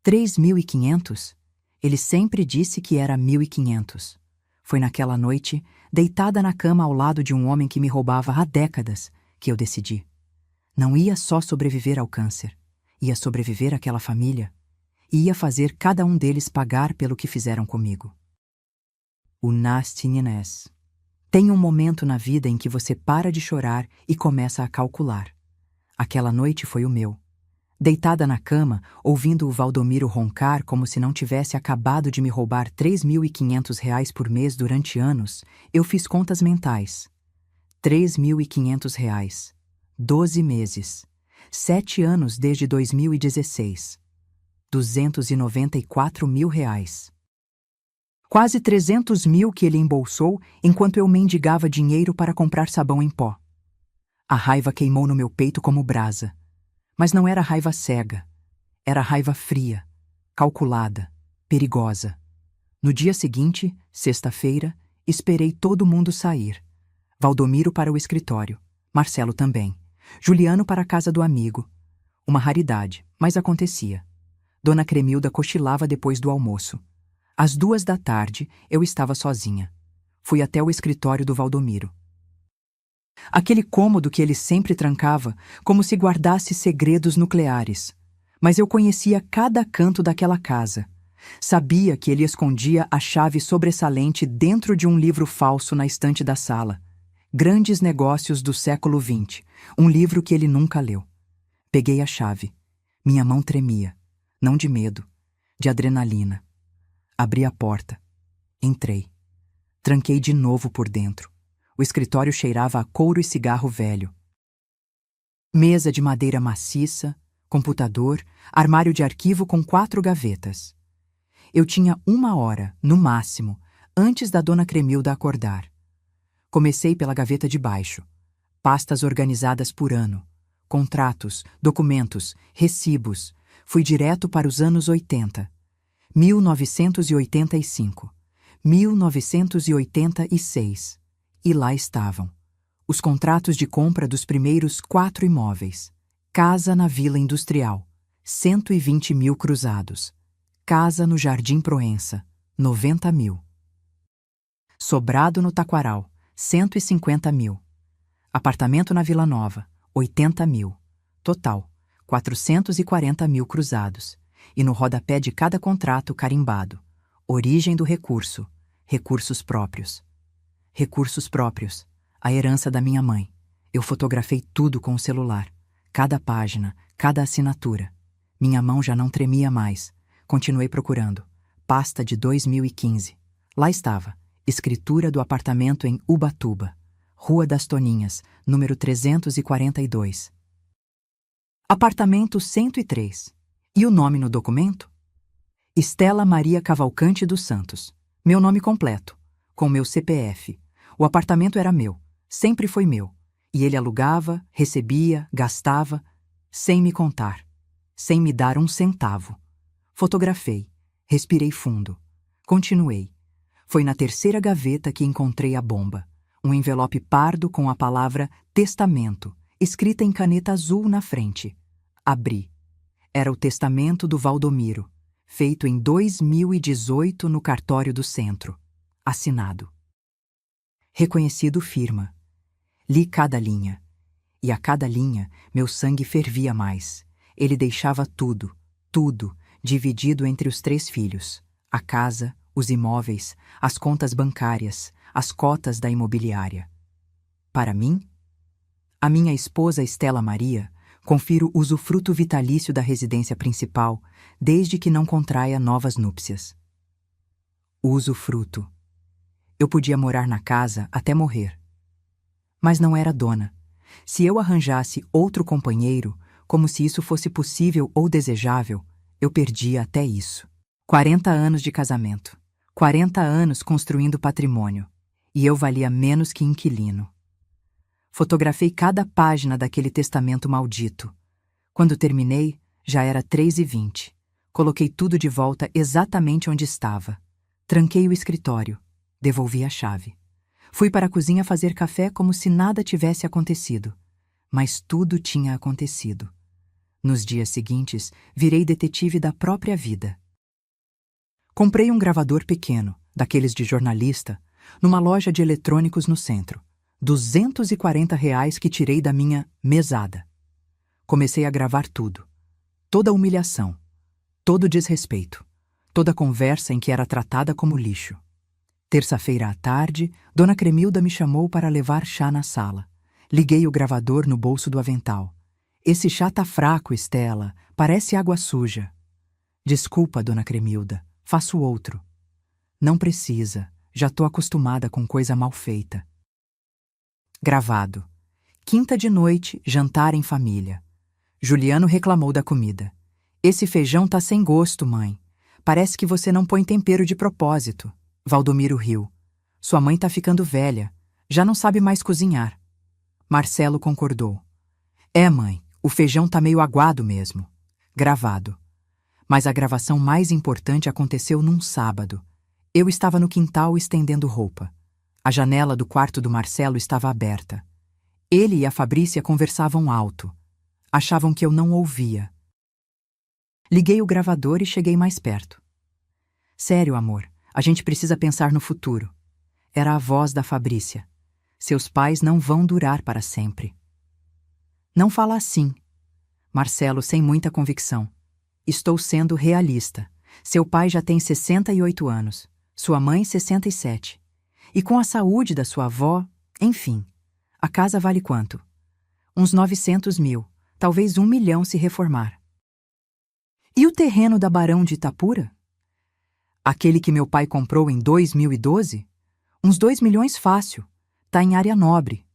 3.500? Ele sempre disse que era 1.500. Foi naquela noite, deitada na cama ao lado de um homem que me roubava há décadas, que eu decidi. Não ia só sobreviver ao câncer. Ia sobreviver àquela família. E ia fazer cada um deles pagar pelo que fizeram comigo. O Nastinines. Tem um momento na vida em que você para de chorar e começa a calcular. Aquela noite foi o meu. Deitada na cama, ouvindo o Valdomiro roncar como se não tivesse acabado de me roubar R$ 3.500 por mês durante anos, eu fiz contas mentais. R$ 3.500. 12 meses. 7 anos desde 2016. R$ 294.000. Quase 300 mil que ele embolsou enquanto eu mendigava dinheiro para comprar sabão em pó. A raiva queimou no meu peito como brasa. Mas não era raiva cega. Era raiva fria, calculada, perigosa. No dia seguinte, sexta-feira, esperei todo mundo sair. Valdomiro para o escritório, Marcelo também, Juliano para a casa do amigo. Uma raridade, mas acontecia. Dona Cremilda cochilava depois do almoço. Às 2 da tarde, eu estava sozinha. Fui até o escritório do Valdomiro. Aquele cômodo que ele sempre trancava, como se guardasse segredos nucleares. Mas eu conhecia cada canto daquela casa. Sabia que ele escondia a chave sobressalente dentro de um livro falso na estante da sala. Grandes Negócios do Século XX, um livro que ele nunca leu. Peguei a chave. Minha mão tremia, não de medo, de adrenalina. Abri a porta. Entrei. Tranquei de novo por dentro. O escritório cheirava a couro e cigarro velho. Mesa de madeira maciça, computador, armário de arquivo com 4 gavetas. Eu tinha 1 hora, no máximo, antes da dona Cremilda acordar. Comecei pela gaveta de baixo. Pastas organizadas por ano. Contratos, documentos, recibos. Fui direto para os anos 80. 1985. 1986. E lá estavam. Os contratos de compra dos primeiros 4 imóveis. Casa na Vila Industrial, 120 mil cruzados. Casa no Jardim Proença, 90 mil. Sobrado no Taquaral, 150 mil. Apartamento na Vila Nova, 80 mil. Total, 440 mil cruzados. E no rodapé de cada contrato carimbado. Origem do recurso. Recursos próprios. Recursos próprios. A herança da minha mãe. Eu fotografei tudo com o celular. Cada página, cada assinatura. Minha mão já não tremia mais. Continuei procurando. Pasta de 2015. Lá estava. Escritura do apartamento em Ubatuba. Rua das Toninhas, número 342. Apartamento 103. E o nome no documento? Estela Maria Cavalcante dos Santos. Meu nome completo. Com meu CPF. O apartamento era meu. Sempre foi meu. E ele alugava, recebia, gastava, sem me contar. Sem me dar um centavo. Fotografei. Respirei fundo. Continuei. Foi na 3ª gaveta que encontrei a bomba. Um envelope pardo com a palavra testamento, escrita em caneta azul na frente. Abri. Era o testamento do Valdomiro, feito em 2018 no cartório do centro. Assinado. Reconhecido firma. Li cada linha. E a cada linha, meu sangue fervia mais. Ele deixava tudo, tudo, dividido entre os 3 filhos. A casa, os imóveis, as contas bancárias, as cotas da imobiliária. Para mim? A minha esposa Estela Maria, confiro usufruto vitalício da residência principal, desde que não contraia novas núpcias. Usufruto. Eu podia morar na casa até morrer. Mas não era dona. Se eu arranjasse outro companheiro, como se isso fosse possível ou desejável, eu perdia até isso. 40 anos de casamento. 40 anos construindo patrimônio. E eu valia menos que inquilino. Fotografei cada página daquele testamento maldito. Quando terminei, já era 3h20. Coloquei tudo de volta exatamente onde estava. Tranquei o escritório. Devolvi a chave. Fui para a cozinha fazer café como se nada tivesse acontecido. Mas tudo tinha acontecido. Nos dias seguintes, virei detetive da própria vida. Comprei um gravador pequeno, daqueles de jornalista, numa loja de eletrônicos no centro. R$ 240 que tirei da minha mesada. Comecei a gravar tudo. Toda humilhação, todo desrespeito, toda conversa em que era tratada como lixo. Terça-feira à tarde, Dona Cremilda me chamou para levar chá na sala. Liguei o gravador no bolso do avental. Esse chá tá fraco, Estela. Parece água suja. Desculpa, Dona Cremilda. Faço outro. Não precisa. Já tô acostumada com coisa mal feita. Gravado. Quinta de noite, jantar em família. Juliano reclamou da comida. Esse feijão tá sem gosto, mãe. Parece que você não põe tempero de propósito. Valdomiro riu. Sua mãe tá ficando velha. Já não sabe mais cozinhar. Marcelo concordou. É, mãe, o feijão tá meio aguado mesmo. Gravado. Mas a gravação mais importante aconteceu num sábado. Eu estava no quintal estendendo roupa. A janela do quarto do Marcelo estava aberta. Ele e a Fabrícia conversavam alto. Achavam que eu não ouvia. Liguei o gravador e cheguei mais perto. Sério, amor, a gente precisa pensar no futuro. Era a voz da Fabrícia. Seus pais não vão durar para sempre. Não fala assim. Marcelo, sem muita convicção. Estou sendo realista. Seu pai já tem 68 anos. Sua mãe, 67. E com a saúde da sua avó, enfim. A casa vale quanto? Uns 900 mil. Talvez 1 milhão se reformar. E o terreno da Barão de Itapura? Aquele que meu pai comprou em 2012? Uns 2 milhões fácil. Tá em área nobre.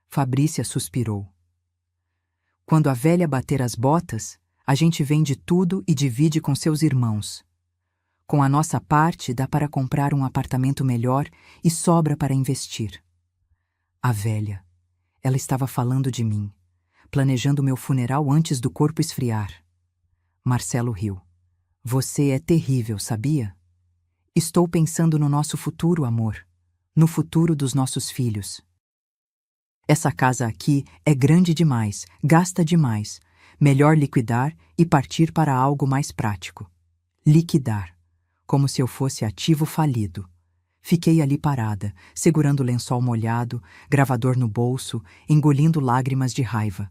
Fabrícia suspirou. Quando a velha bater as botas, a gente vende tudo e divide com seus irmãos. Com a nossa parte, dá para comprar um apartamento melhor e sobra para investir. A velha. Ela estava falando de mim, planejando meu funeral antes do corpo esfriar. Marcelo riu. Você é terrível, sabia? Estou pensando no nosso futuro, amor. No futuro dos nossos filhos. Essa casa aqui é grande demais, gasta demais. Melhor liquidar e partir para algo mais prático. Liquidar. Como se eu fosse ativo falido. Fiquei ali parada, segurando o lençol molhado, gravador no bolso, engolindo lágrimas de raiva.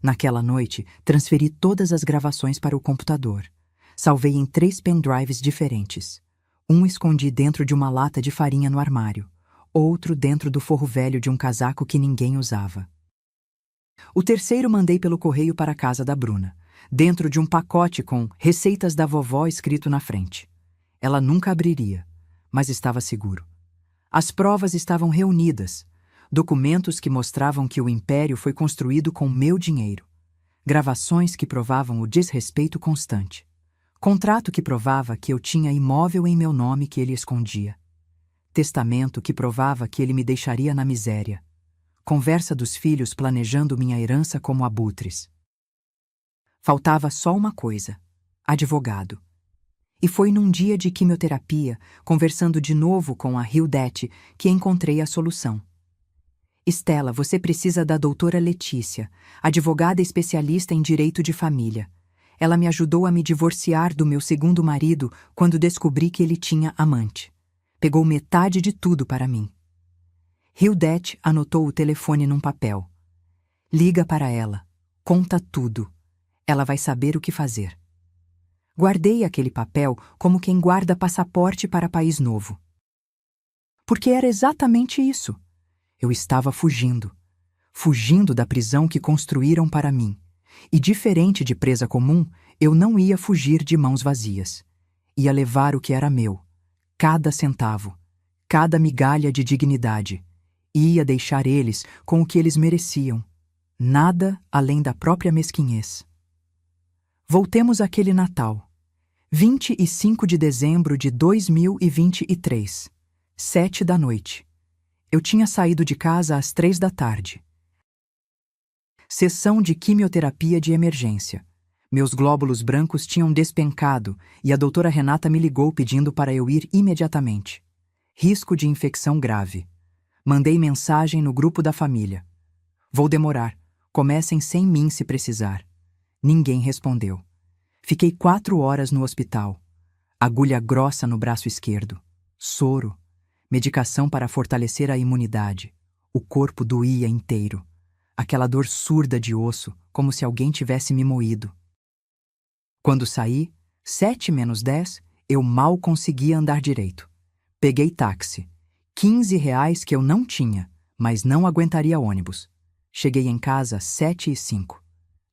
Naquela noite, transferi todas as gravações para o computador. Salvei em 3 pendrives diferentes. Um escondi dentro de uma lata de farinha no armário. Outro dentro do forro velho de um casaco que ninguém usava. O terceiro mandei pelo correio para a casa da Bruna, dentro de um pacote com receitas da vovó escrito na frente. Ela nunca abriria, mas estava seguro. As provas estavam reunidas, documentos que mostravam que o império foi construído com meu dinheiro, gravações que provavam o desrespeito constante, contrato que provava que eu tinha imóvel em meu nome que ele escondia, testamento que provava que ele me deixaria na miséria, conversa dos filhos planejando minha herança como abutres. Faltava só uma coisa: advogado. E foi num dia de quimioterapia, conversando de novo com a Hildete, que encontrei a solução. Estela, você precisa da doutora Letícia, advogada especialista em direito de família. Ela me ajudou a me divorciar do meu segundo marido quando descobri que ele tinha amante. Pegou metade de tudo para mim. Hildete anotou o telefone num papel. Liga para ela. Conta tudo. Ela vai saber o que fazer. Guardei aquele papel como quem guarda passaporte para país novo. Porque era exatamente isso. Eu estava fugindo. Fugindo da prisão que construíram para mim. E diferente de presa comum, eu não ia fugir de mãos vazias. Ia levar o que era meu. Cada centavo. Cada migalha de dignidade. E ia deixar eles com o que eles mereciam. Nada além da própria mesquinhez. Voltemos àquele Natal. 25 de dezembro de 2023. 7 da noite. Eu tinha saído de casa às 3 da tarde. Sessão de quimioterapia de emergência. Meus glóbulos brancos tinham despencado e a doutora Renata me ligou pedindo para eu ir imediatamente. Risco de infecção grave. Mandei mensagem no grupo da família. Vou demorar. Comecem sem mim se precisar. Ninguém respondeu. Fiquei 4 horas no hospital. Agulha grossa no braço esquerdo. Soro. Medicação para fortalecer a imunidade. O corpo doía inteiro. Aquela dor surda de osso, como se alguém tivesse me moído. Quando saí, 7 menos 10, eu mal conseguia andar direito. Peguei táxi. R$ 15 que eu não tinha, mas não aguentaria ônibus. Cheguei em casa às 7h05.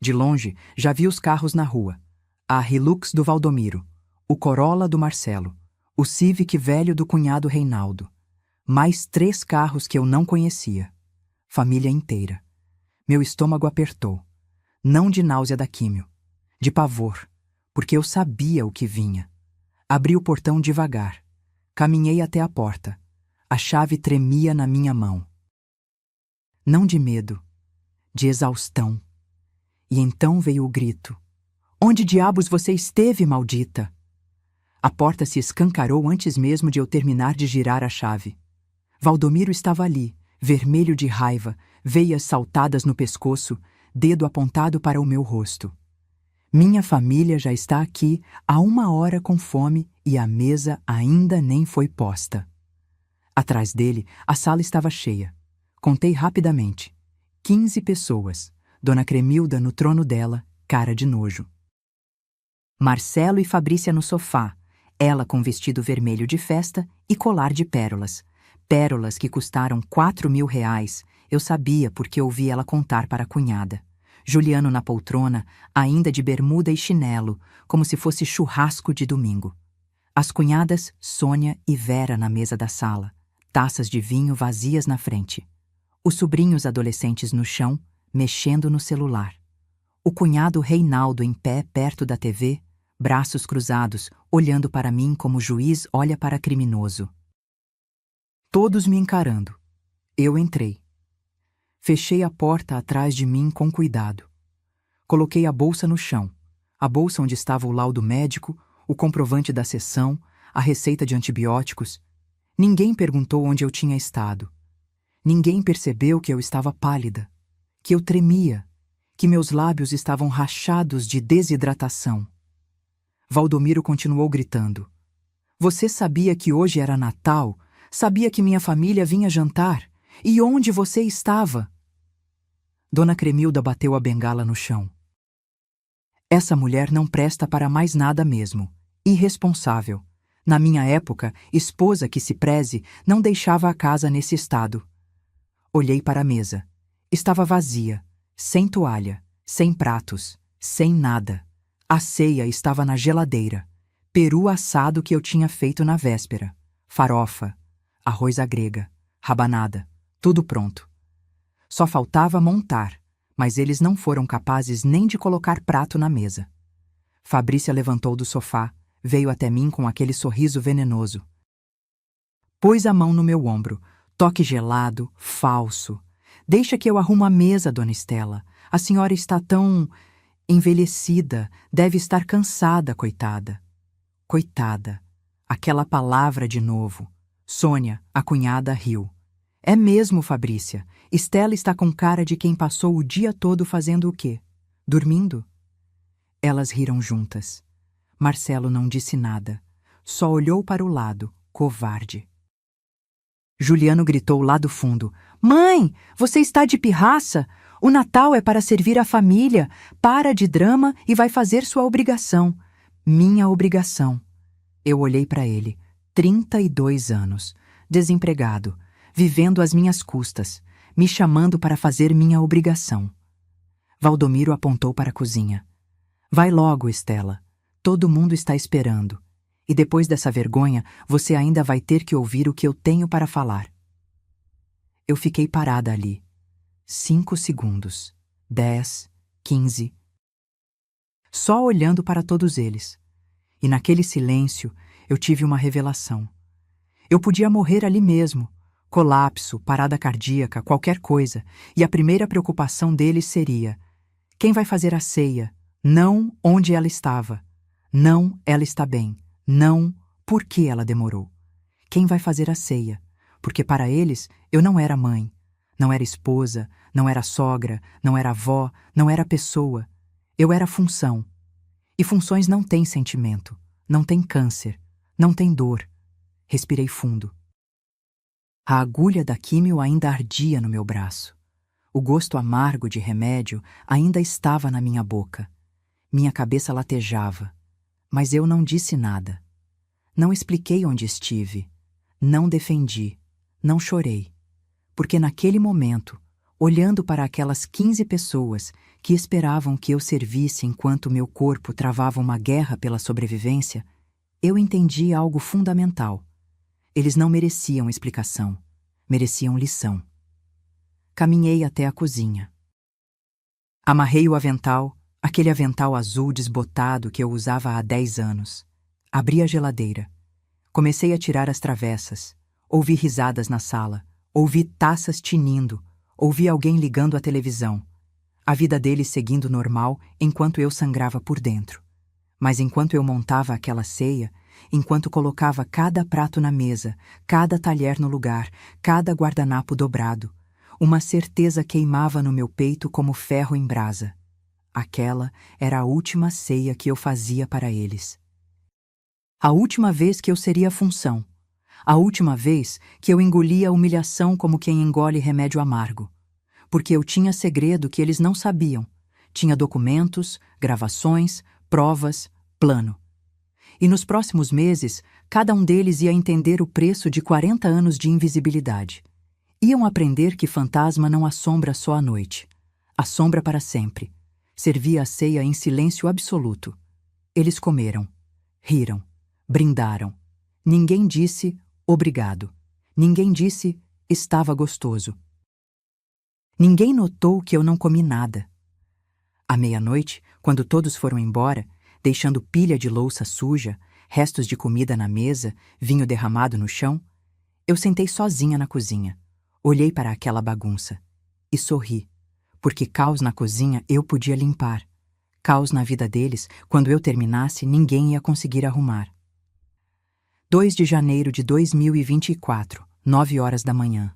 De longe, já vi os carros na rua. A Hilux do Valdomiro, o Corolla do Marcelo, o Civic velho do cunhado Reinaldo. Mais 3 carros que eu não conhecia. Família inteira. Meu estômago apertou. Não de náusea da químio, de pavor, porque eu sabia o que vinha. Abri o portão devagar. Caminhei até a porta. A chave tremia na minha mão. Não de medo, de exaustão. E então veio o grito. Onde diabos você esteve, maldita? A porta se escancarou antes mesmo de eu terminar de girar a chave. Valdomiro estava ali, vermelho de raiva, veias saltadas no pescoço, dedo apontado para o meu rosto. Minha família já está aqui há 1 hora com fome e a mesa ainda nem foi posta. Atrás dele, a sala estava cheia. Contei rapidamente. 15 pessoas. Dona Cremilda no trono dela, cara de nojo. Marcelo e Fabrícia no sofá, ela com vestido vermelho de festa e colar de pérolas. Pérolas que custaram R$ 4.000, eu sabia porque ouvi ela contar para a cunhada. Juliano na poltrona, ainda de bermuda e chinelo, como se fosse churrasco de domingo. As cunhadas, Sônia e Vera na mesa da sala, taças de vinho vazias na frente. Os sobrinhos adolescentes no chão, mexendo no celular. O cunhado Reinaldo em pé perto da TV, braços cruzados, olhando para mim como juiz olha para criminoso. Todos me encarando. Eu entrei. Fechei a porta atrás de mim com cuidado. Coloquei a bolsa no chão, a bolsa onde estava o laudo médico, o comprovante da sessão, a receita de antibióticos. Ninguém perguntou onde eu tinha estado. Ninguém percebeu que eu estava pálida, que eu tremia, que meus lábios estavam rachados de desidratação. Valdomiro continuou gritando. Você sabia que hoje era Natal? Sabia que minha família vinha jantar? E onde você estava? Dona Cremilda bateu a bengala no chão. Essa mulher não presta para mais nada mesmo. Irresponsável. Na minha época, esposa que se preze não deixava a casa nesse estado. Olhei para a mesa. Estava vazia, sem toalha, sem pratos, sem nada. A ceia estava na geladeira. Peru assado que eu tinha feito na véspera. Farofa, arroz à grega, rabanada, tudo pronto. Só faltava montar, mas eles não foram capazes nem de colocar prato na mesa. Fabrícia levantou do sofá, veio até mim com aquele sorriso venenoso. Pôs a mão no meu ombro, toque gelado, falso. Deixa que eu arrumo a mesa, dona Estela. A senhora está tão envelhecida, deve estar cansada, coitada. Coitada. Aquela palavra de novo. Sônia, a cunhada, riu. É mesmo, Fabrícia. Estela está com cara de quem passou o dia todo fazendo o quê? Dormindo? Elas riram juntas. Marcelo não disse nada. Só olhou para o lado, covarde. Juliano gritou lá do fundo. Mãe, você está de pirraça? O Natal é para servir a família. Para de drama e vai fazer sua obrigação. Minha obrigação. Eu olhei para ele. 32 anos. Desempregado. Vivendo às minhas custas. Me chamando para fazer minha obrigação. Valdomiro apontou para a cozinha. Vai logo, Estela. Todo mundo está esperando. E depois dessa vergonha, você ainda vai ter que ouvir o que eu tenho para falar. Eu fiquei parada ali. 5 segundos. 10, 15. Só olhando para todos eles. E naquele silêncio, eu tive uma revelação. Eu podia morrer ali mesmo. Colapso, parada cardíaca, qualquer coisa. E a primeira preocupação deles seria: quem vai fazer a ceia? Não onde ela estava. Não, ela está bem. Não, por que ela demorou. Quem vai fazer a ceia? porque para eles eu não era mãe, não era esposa, não era sogra, não era avó, não era pessoa. Eu era função. E funções não têm sentimento, não têm câncer, não têm dor. Respirei fundo. A agulha da químio ainda ardia no meu braço. O gosto amargo de remédio ainda estava na minha boca. Minha cabeça latejava, mas eu não disse nada. Não expliquei onde estive, não defendi, não chorei, porque naquele momento, olhando para aquelas 15 pessoas que esperavam que eu servisse enquanto meu corpo travava uma guerra pela sobrevivência, eu entendi algo fundamental. Eles não mereciam explicação, mereciam lição. Caminhei até a cozinha. Amarrei o avental, aquele avental azul desbotado que eu usava há 10 anos. Abri a geladeira. Comecei a tirar as travessas. Ouvi risadas na sala. Ouvi taças tinindo. Ouvi alguém ligando a televisão. A vida deles seguindo normal enquanto eu sangrava por dentro. Mas enquanto eu montava aquela ceia, enquanto colocava cada prato na mesa, cada talher no lugar, cada guardanapo dobrado, uma certeza queimava no meu peito como ferro em brasa. Aquela era a última ceia que eu fazia para eles. A última vez que eu seria função. A última vez que eu engolia a humilhação como quem engole remédio amargo. Porque eu tinha segredo que eles não sabiam. Tinha documentos, gravações, provas, plano. E nos próximos meses, cada um deles ia entender o preço de 40 anos de invisibilidade. Iam aprender que fantasma não assombra só à noite. Assombra para sempre. Servia a ceia em silêncio absoluto. Eles comeram, riram, brindaram. Ninguém disse obrigado. Ninguém disse estava gostoso. Ninguém notou que eu não comi nada. À meia-noite, quando todos foram embora, deixando pilha de louça suja, restos de comida na mesa, vinho derramado no chão, eu sentei sozinha na cozinha. Olhei para aquela bagunça e sorri, porque caos na cozinha eu podia limpar. Caos na vida deles, quando eu terminasse, ninguém ia conseguir arrumar. 2 de janeiro de 2024, 9 horas da manhã.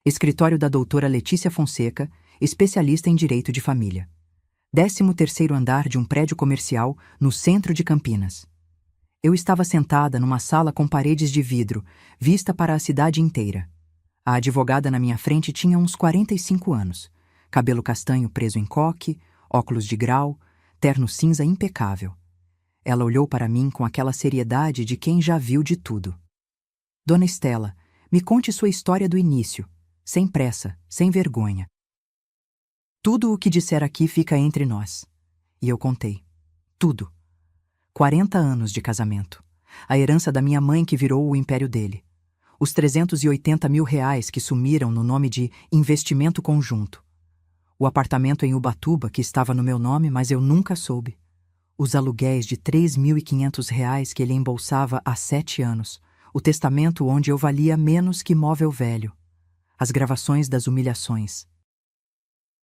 Escritório da doutora Letícia Fonseca, especialista em direito de família. 13º andar de um prédio comercial no centro de Campinas. Eu estava sentada numa sala com paredes de vidro, vista para a cidade inteira. A advogada na minha frente tinha uns 45 anos, cabelo castanho preso em coque, óculos de grau, terno cinza impecável. Ela olhou para mim com aquela seriedade de quem já viu de tudo. Dona Estela, me conte sua história do início, sem pressa, sem vergonha. Tudo o que disser aqui fica entre nós. E eu contei. Tudo. 40 anos de casamento. A herança da minha mãe que virou o império dele. Os 380 mil reais que sumiram no nome de investimento conjunto. O apartamento em Ubatuba que estava no meu nome, mas eu nunca soube. Os aluguéis de 3.500 reais que ele embolsava há 7 anos. O testamento onde eu valia menos que móvel velho. As gravações das humilhações.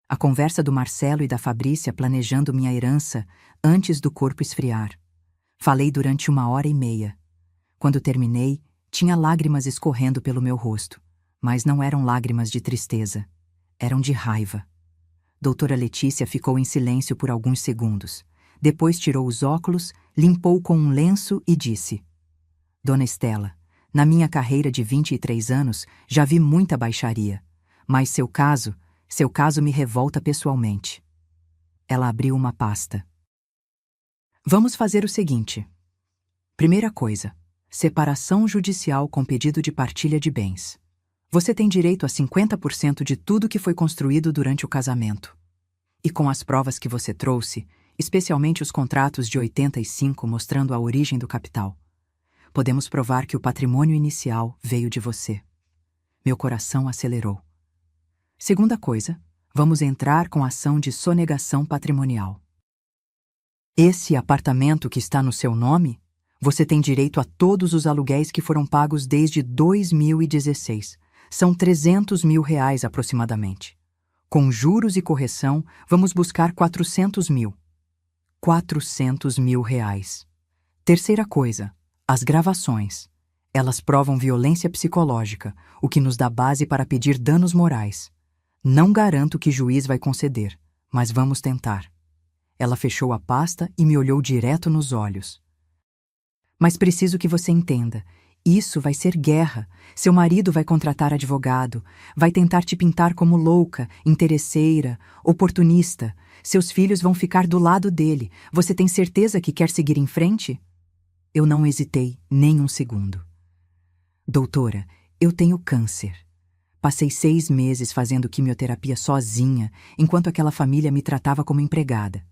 A conversa do Marcelo e da Fabrícia planejando minha herança antes do corpo esfriar. Falei durante 1h30. Quando terminei, tinha lágrimas escorrendo pelo meu rosto, mas não eram lágrimas de tristeza. Eram de raiva. Doutora Letícia ficou em silêncio por alguns segundos. Depois tirou os óculos, limpou com um lenço e disse: Dona Estela, na minha carreira de 23 anos, já vi muita baixaria, mas seu caso me revolta pessoalmente. Ela abriu uma pasta. Vamos fazer o seguinte. Primeira coisa, separação judicial com pedido de partilha de bens. Você tem direito a 50% de tudo que foi construído durante o casamento. E com as provas que você trouxe, especialmente os contratos de 85 mostrando a origem do capital, podemos provar que o patrimônio inicial veio de você. Meu coração acelerou. Segunda coisa, vamos entrar com ação de sonegação patrimonial. Esse apartamento que está no seu nome, você tem direito a todos os aluguéis que foram pagos desde 2016. São 300 mil reais aproximadamente. Com juros e correção, vamos buscar 400 mil. 400 mil reais. Terceira coisa, as gravações. Elas provam violência psicológica, o que nos dá base para pedir danos morais. Não garanto que o juiz vai conceder, mas vamos tentar. Ela fechou a pasta e me olhou direto nos olhos. Mas preciso que você entenda. Isso vai ser guerra. Seu marido vai contratar advogado, vai tentar te pintar como louca, interesseira, oportunista. Seus filhos vão ficar do lado dele. Você tem certeza que quer seguir em frente? Eu não hesitei nem um segundo. Doutora, eu tenho câncer. Passei 6 meses fazendo quimioterapia sozinha, enquanto aquela família me tratava como empregada.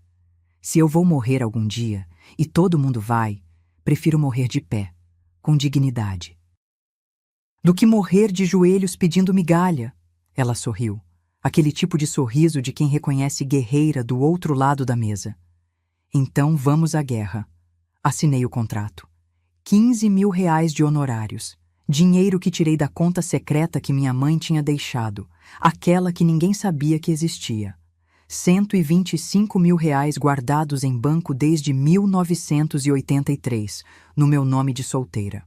Se eu vou morrer algum dia, e todo mundo vai, prefiro morrer de pé, com dignidade. Do que morrer de joelhos pedindo migalha. Ela sorriu, aquele tipo de sorriso de quem reconhece guerreira do outro lado da mesa. Então vamos à guerra. Assinei o contrato. 15 mil reais de honorários. Dinheiro que tirei da conta secreta que minha mãe tinha deixado, aquela que ninguém sabia que existia. 125 mil reais guardados em banco desde 1983, no meu nome de solteira.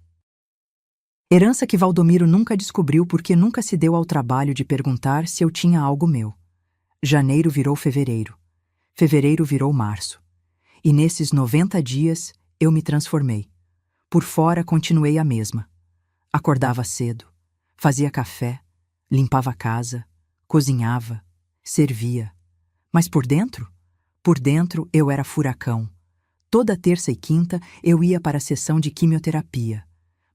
Herança que Valdomiro nunca descobriu porque nunca se deu ao trabalho de perguntar se eu tinha algo meu. Janeiro virou fevereiro. Fevereiro virou março. E nesses 90 dias eu me transformei. Por fora continuei a mesma. Acordava cedo, fazia café, limpava a casa, cozinhava, servia. Mas por dentro? Por dentro eu era furacão. Toda terça e quinta eu ia para a sessão de quimioterapia.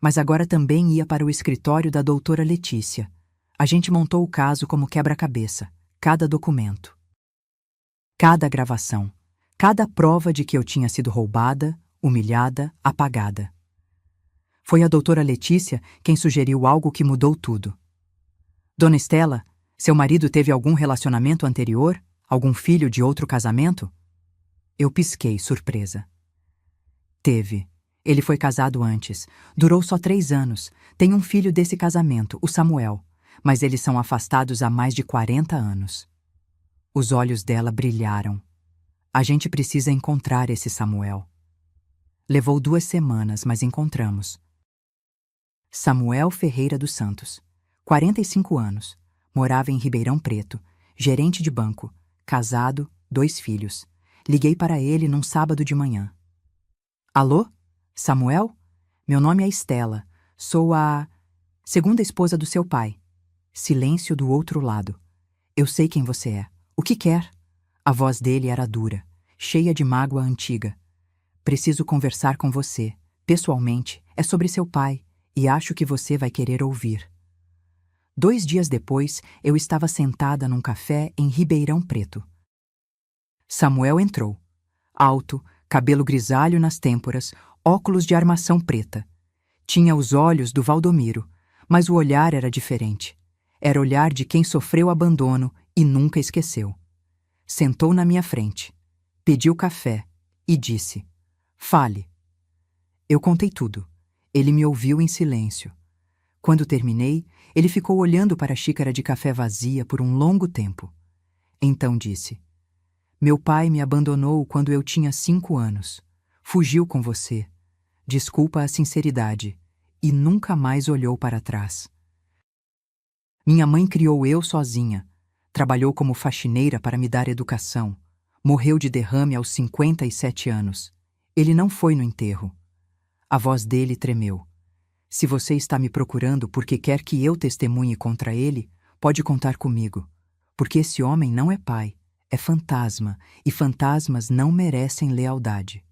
Mas agora também ia para o escritório da doutora Letícia. A gente montou o caso como quebra-cabeça, cada documento, cada gravação, cada prova de que eu tinha sido roubada, humilhada, apagada. Foi a doutora Letícia quem sugeriu algo que mudou tudo. Dona Estela, seu marido teve algum relacionamento anterior? Algum filho de outro casamento? Eu pisquei, surpresa. Teve. Ele foi casado antes. Durou só 3 anos. Tem um filho desse casamento, o Samuel. Mas eles são afastados há mais de 40 anos. Os olhos dela brilharam. A gente precisa encontrar esse Samuel. Levou 2 semanas, mas encontramos. Samuel Ferreira dos Santos, 45 anos, morava em Ribeirão Preto, gerente de banco, casado, 2 filhos. Liguei para ele num sábado de manhã. Alô? Samuel? Meu nome é Estela. Sou a segunda esposa do seu pai. Silêncio do outro lado. Eu sei quem você é. O que quer? A voz dele era dura, cheia de mágoa antiga. Preciso conversar com você, pessoalmente. É sobre seu pai. E acho que você vai querer ouvir. 2 dias depois, eu estava sentada num café em Ribeirão Preto. Samuel entrou. Alto, cabelo grisalho nas têmporas, óculos de armação preta. Tinha os olhos do Valdomiro, mas o olhar era diferente. Era olhar de quem sofreu abandono e nunca esqueceu. Sentou na minha frente, pediu café e disse: "Fale." Eu contei tudo. Ele me ouviu em silêncio. Quando terminei, ele ficou olhando para a xícara de café vazia por um longo tempo. Então disse: "Meu pai me abandonou quando eu tinha 5 anos. Fugiu com você. Desculpa a sinceridade." E nunca mais olhou para trás. Minha mãe criou eu sozinha. Trabalhou como faxineira para me dar educação. Morreu de derrame aos 57 anos. Ele não foi no enterro. A voz dele tremeu. Se você está me procurando porque quer que eu testemunhe contra ele, pode contar comigo. Porque esse homem não é pai, é fantasma, e fantasmas não merecem lealdade.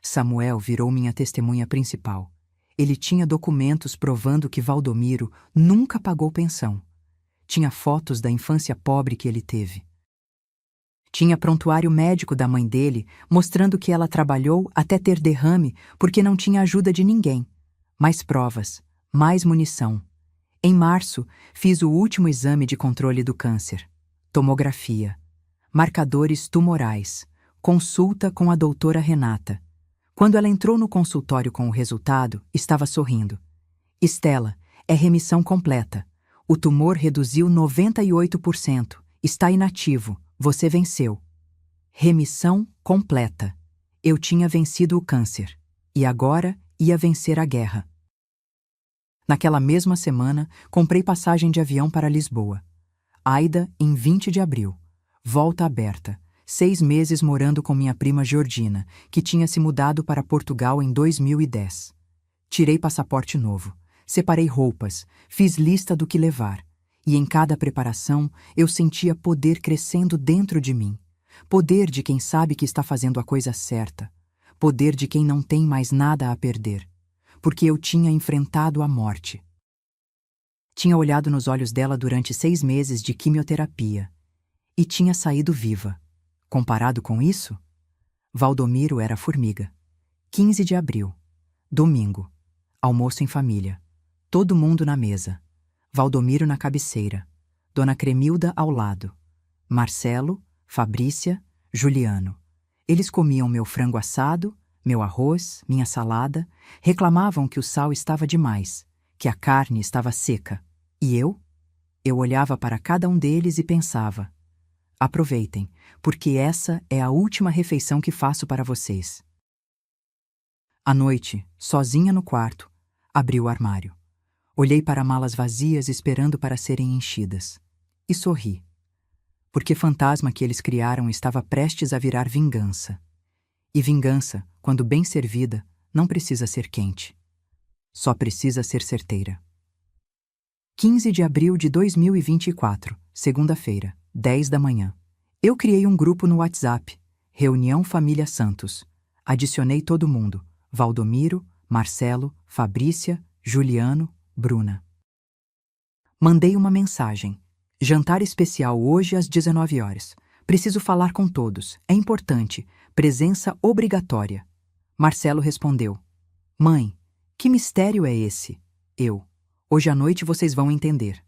Samuel virou minha testemunha principal. Ele tinha documentos provando que Valdomiro nunca pagou pensão. Tinha fotos da infância pobre que ele teve. Tinha prontuário médico da mãe dele, mostrando que ela trabalhou até ter derrame porque não tinha ajuda de ninguém. Mais provas, mais munição. Em março, fiz o último exame de controle do câncer. Tomografia. Marcadores tumorais. Consulta com a doutora Renata. Quando ela entrou no consultório com o resultado, estava sorrindo. "Estela, é remissão completa. O tumor reduziu 98%. Está inativo. Você venceu." Remissão completa. Eu tinha vencido o câncer. E agora ia vencer a guerra. Naquela mesma semana, comprei passagem de avião para Lisboa. Aida, em 20 de abril. Volta aberta. 6 meses morando com minha prima Georgina, que tinha se mudado para Portugal em 2010. Tirei passaporte novo. Separei roupas. Fiz lista do que levar. E em cada preparação, eu sentia poder crescendo dentro de mim. Poder de quem sabe que está fazendo a coisa certa. Poder de quem não tem mais nada a perder. Porque eu tinha enfrentado a morte. Tinha olhado nos olhos dela durante 6 meses de quimioterapia. E tinha saído viva. Comparado com isso, Valdomiro era formiga. 15 de abril. Domingo. Almoço em família. Todo mundo na mesa. Valdomiro na cabeceira. Dona Cremilda ao lado. Marcelo, Fabrícia, Juliano. Eles comiam meu frango assado, meu arroz, minha salada, reclamavam que o sal estava demais, que a carne estava seca. E eu? Eu olhava para cada um deles e pensava: aproveitem, porque essa é a última refeição que faço para vocês. À noite, sozinha no quarto, abri o armário. Olhei para malas vazias esperando para serem enchidas. E sorri. Porque fantasma que eles criaram estava prestes a virar vingança. E vingança, quando bem servida, não precisa ser quente. Só precisa ser certeira. 15 de abril de 2024, segunda-feira, 10 da manhã. Eu criei um grupo no WhatsApp, Reunião Família Santos. Adicionei todo mundo, Valdomiro, Marcelo, Fabrícia, Juliano, Bruna. Mandei uma mensagem. Jantar especial hoje às 19 horas. Preciso falar com todos. É importante. Presença obrigatória. Marcelo respondeu: Mãe, que mistério é esse? Eu: hoje à noite vocês vão entender.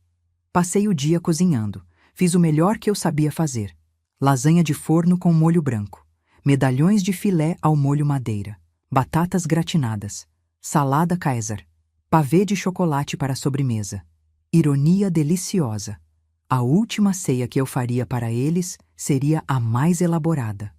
Passei o dia cozinhando. Fiz o melhor que eu sabia fazer. Lasanha de forno com molho branco. Medalhões de filé ao molho madeira. Batatas gratinadas. Salada Caesar. Pavê de chocolate para a sobremesa. Ironia deliciosa. A última ceia que eu faria para eles seria a mais elaborada.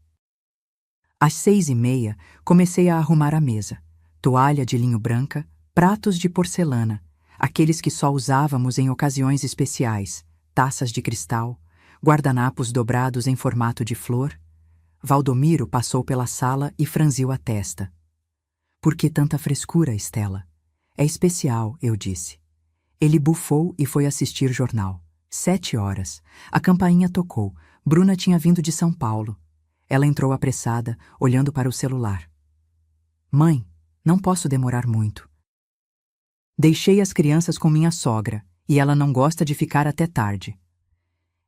Às 6h30, comecei a arrumar a mesa. Toalha de linho branca, pratos de porcelana, aqueles que só usávamos em ocasiões especiais, taças de cristal, guardanapos dobrados em formato de flor. Valdomiro passou pela sala e franziu a testa. Por que tanta frescura, Estela? É especial, eu disse. Ele bufou e foi assistir jornal. 7 horas. A campainha tocou. Bruna tinha vindo de São Paulo. Ela entrou apressada, olhando para o celular. Mãe, não posso demorar muito. Deixei as crianças com minha sogra, e ela não gosta de ficar até tarde.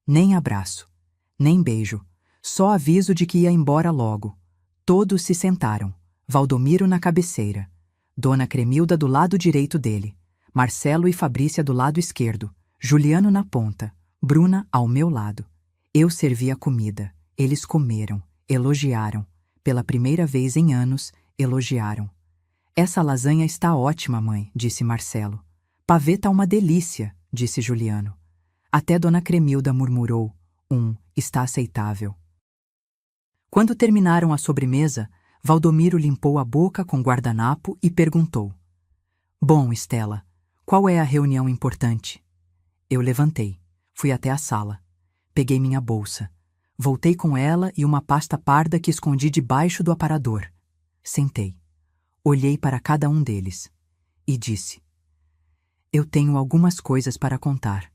Nem abraço, nem beijo, só aviso de que ia embora logo. Todos se sentaram. Valdomiro na cabeceira. Dona Cremilda do lado direito dele. Marcelo e Fabrícia do lado esquerdo. Juliano na ponta. Bruna ao meu lado. Eu servi a comida. Eles comeram. Elogiaram. Pela primeira vez em anos, elogiaram. Essa lasanha está ótima, mãe, disse Marcelo. Pavê tá uma delícia, disse Juliano. Até Dona Cremilda murmurou: está aceitável. Quando terminaram a sobremesa, Valdomiro limpou a boca com guardanapo e perguntou: Bom, Estela, qual é a reunião importante? Eu levantei, fui até a sala. Peguei minha bolsa. Voltei com ela e uma pasta parda que escondi debaixo do aparador. Sentei. Olhei para cada um deles. E disse: Eu tenho algumas coisas para contar.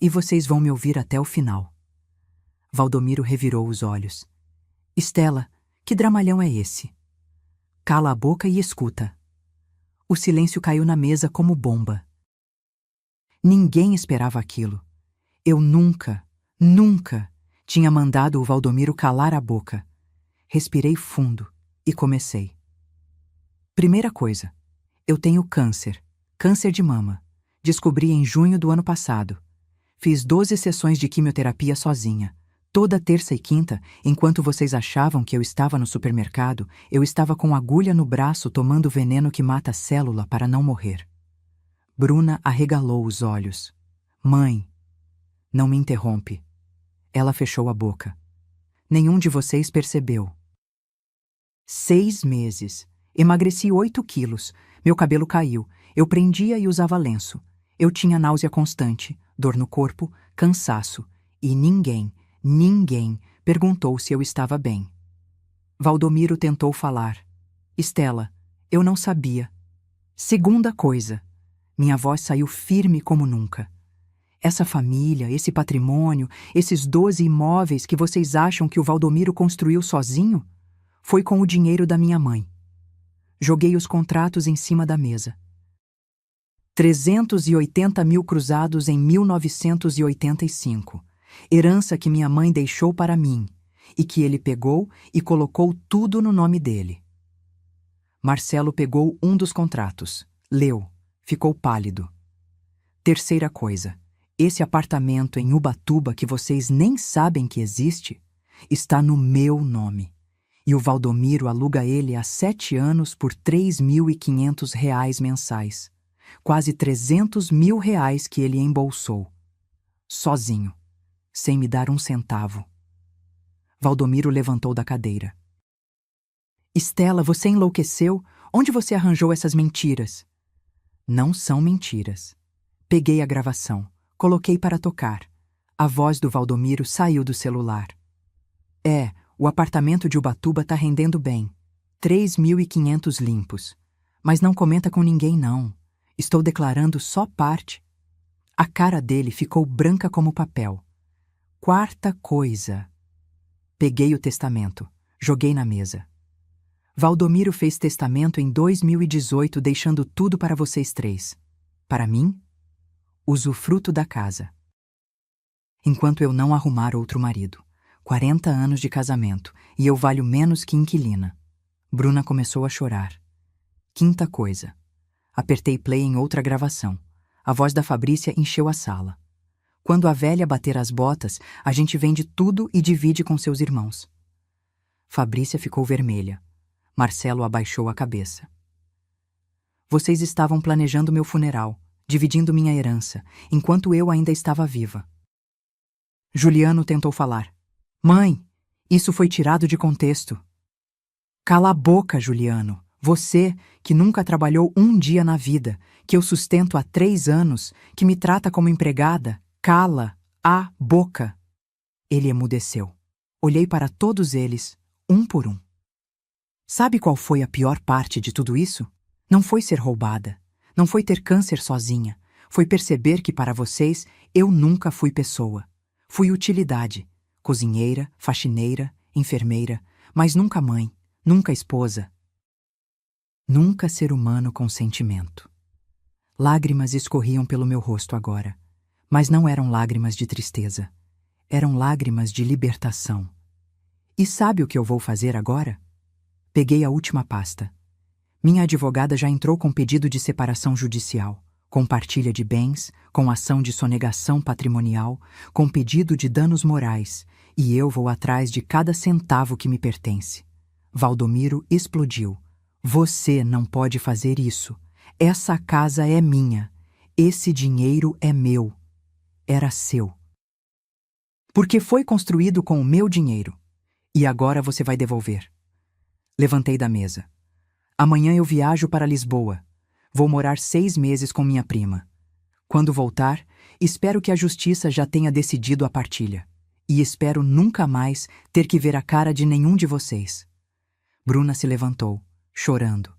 E vocês vão me ouvir até o final. Valdomiro revirou os olhos. Estela, que dramalhão é esse? Cala a boca e escuta. O silêncio caiu na mesa como bomba. Ninguém esperava aquilo. Eu nunca tinha mandado o Valdomiro calar a boca. Respirei fundo e comecei. Primeira coisa, eu tenho câncer de mama. Descobri em junho do ano passado. Fiz 12 sessões de quimioterapia sozinha. Toda terça e quinta, enquanto vocês achavam que eu estava no supermercado, eu estava com agulha no braço tomando veneno que mata a célula para não morrer. Bruna arregalou os olhos. Mãe, não me interrompe. Ela fechou a boca. Nenhum de vocês percebeu. 6 meses. Emagreci 8 quilos. Meu cabelo caiu. Eu prendia e usava lenço. Eu tinha náusea constante, dor no corpo, cansaço. E ninguém perguntou se eu estava bem. Valdomiro tentou falar. Estela, eu não sabia. Segunda coisa. Minha voz saiu firme como nunca. Essa família, esse patrimônio, esses 12 imóveis que vocês acham que o Valdomiro construiu sozinho, foi com o dinheiro da minha mãe. Joguei os contratos em cima da mesa. 380 mil cruzados em 1985. Herança que minha mãe deixou para mim e que ele pegou e colocou tudo no nome dele. Marcelo pegou um dos contratos, leu, ficou pálido. Terceira coisa, esse apartamento em Ubatuba que vocês nem sabem que existe, está no meu nome. E o Valdomiro aluga ele há 7 anos por R$ 3.500 mensais. Quase R$ 300 mil que ele embolsou. Sozinho, sem me dar um centavo. Valdomiro levantou da cadeira. Estela, você enlouqueceu? Onde você arranjou essas mentiras? Não são mentiras. Peguei a gravação, coloquei para tocar. A voz do Valdomiro saiu do celular. O apartamento de Ubatuba tá rendendo bem. 3.500 limpos. Mas não comenta com ninguém, não. Estou declarando só parte. A cara dele ficou branca como papel. Quarta coisa. Peguei o testamento, joguei na mesa. Valdomiro fez testamento em 2018, deixando tudo para vocês 3. Para mim, usufruto da casa. Enquanto eu não arrumar outro marido. 40 anos de casamento, e eu valho menos que inquilina. Bruna começou a chorar. Quinta coisa. Apertei play em outra gravação. A voz da Fabrícia encheu a sala. Quando a velha bater as botas, a gente vende tudo e divide com seus irmãos. Fabrícia ficou vermelha. Marcelo abaixou a cabeça. Vocês estavam planejando meu funeral, dividindo minha herança, enquanto eu ainda estava viva. Juliano tentou falar. Mãe, isso foi tirado de contexto. Cala a boca, Juliano. Você, que nunca trabalhou um dia na vida, que eu sustento há 3 anos, que me trata como empregada, cala a boca. Ele emudeceu. Olhei para todos eles, um por um. Sabe qual foi a pior parte de tudo isso? Não foi ser roubada. Não foi ter câncer sozinha. Foi perceber que para vocês eu nunca fui pessoa. Fui utilidade. Cozinheira, faxineira, enfermeira, mas nunca mãe, nunca esposa. Nunca ser humano com sentimento. Lágrimas escorriam pelo meu rosto agora, mas não eram lágrimas de tristeza. Eram lágrimas de libertação. E sabe o que eu vou fazer agora? Peguei a última pasta. Minha advogada já entrou com pedido de separação judicial, com partilha de bens, com ação de sonegação patrimonial, com pedido de danos morais, e eu vou atrás de cada centavo que me pertence. Valdomiro explodiu. Você não pode fazer isso. Essa casa é minha. Esse dinheiro é meu. Era seu. Porque foi construído com o meu dinheiro. E agora você vai devolver. Levantei da mesa. Amanhã eu viajo para Lisboa. Vou morar 6 meses com minha prima. Quando voltar, espero que a justiça já tenha decidido a partilha. E espero nunca mais ter que ver a cara de nenhum de vocês. Bruna se levantou, chorando.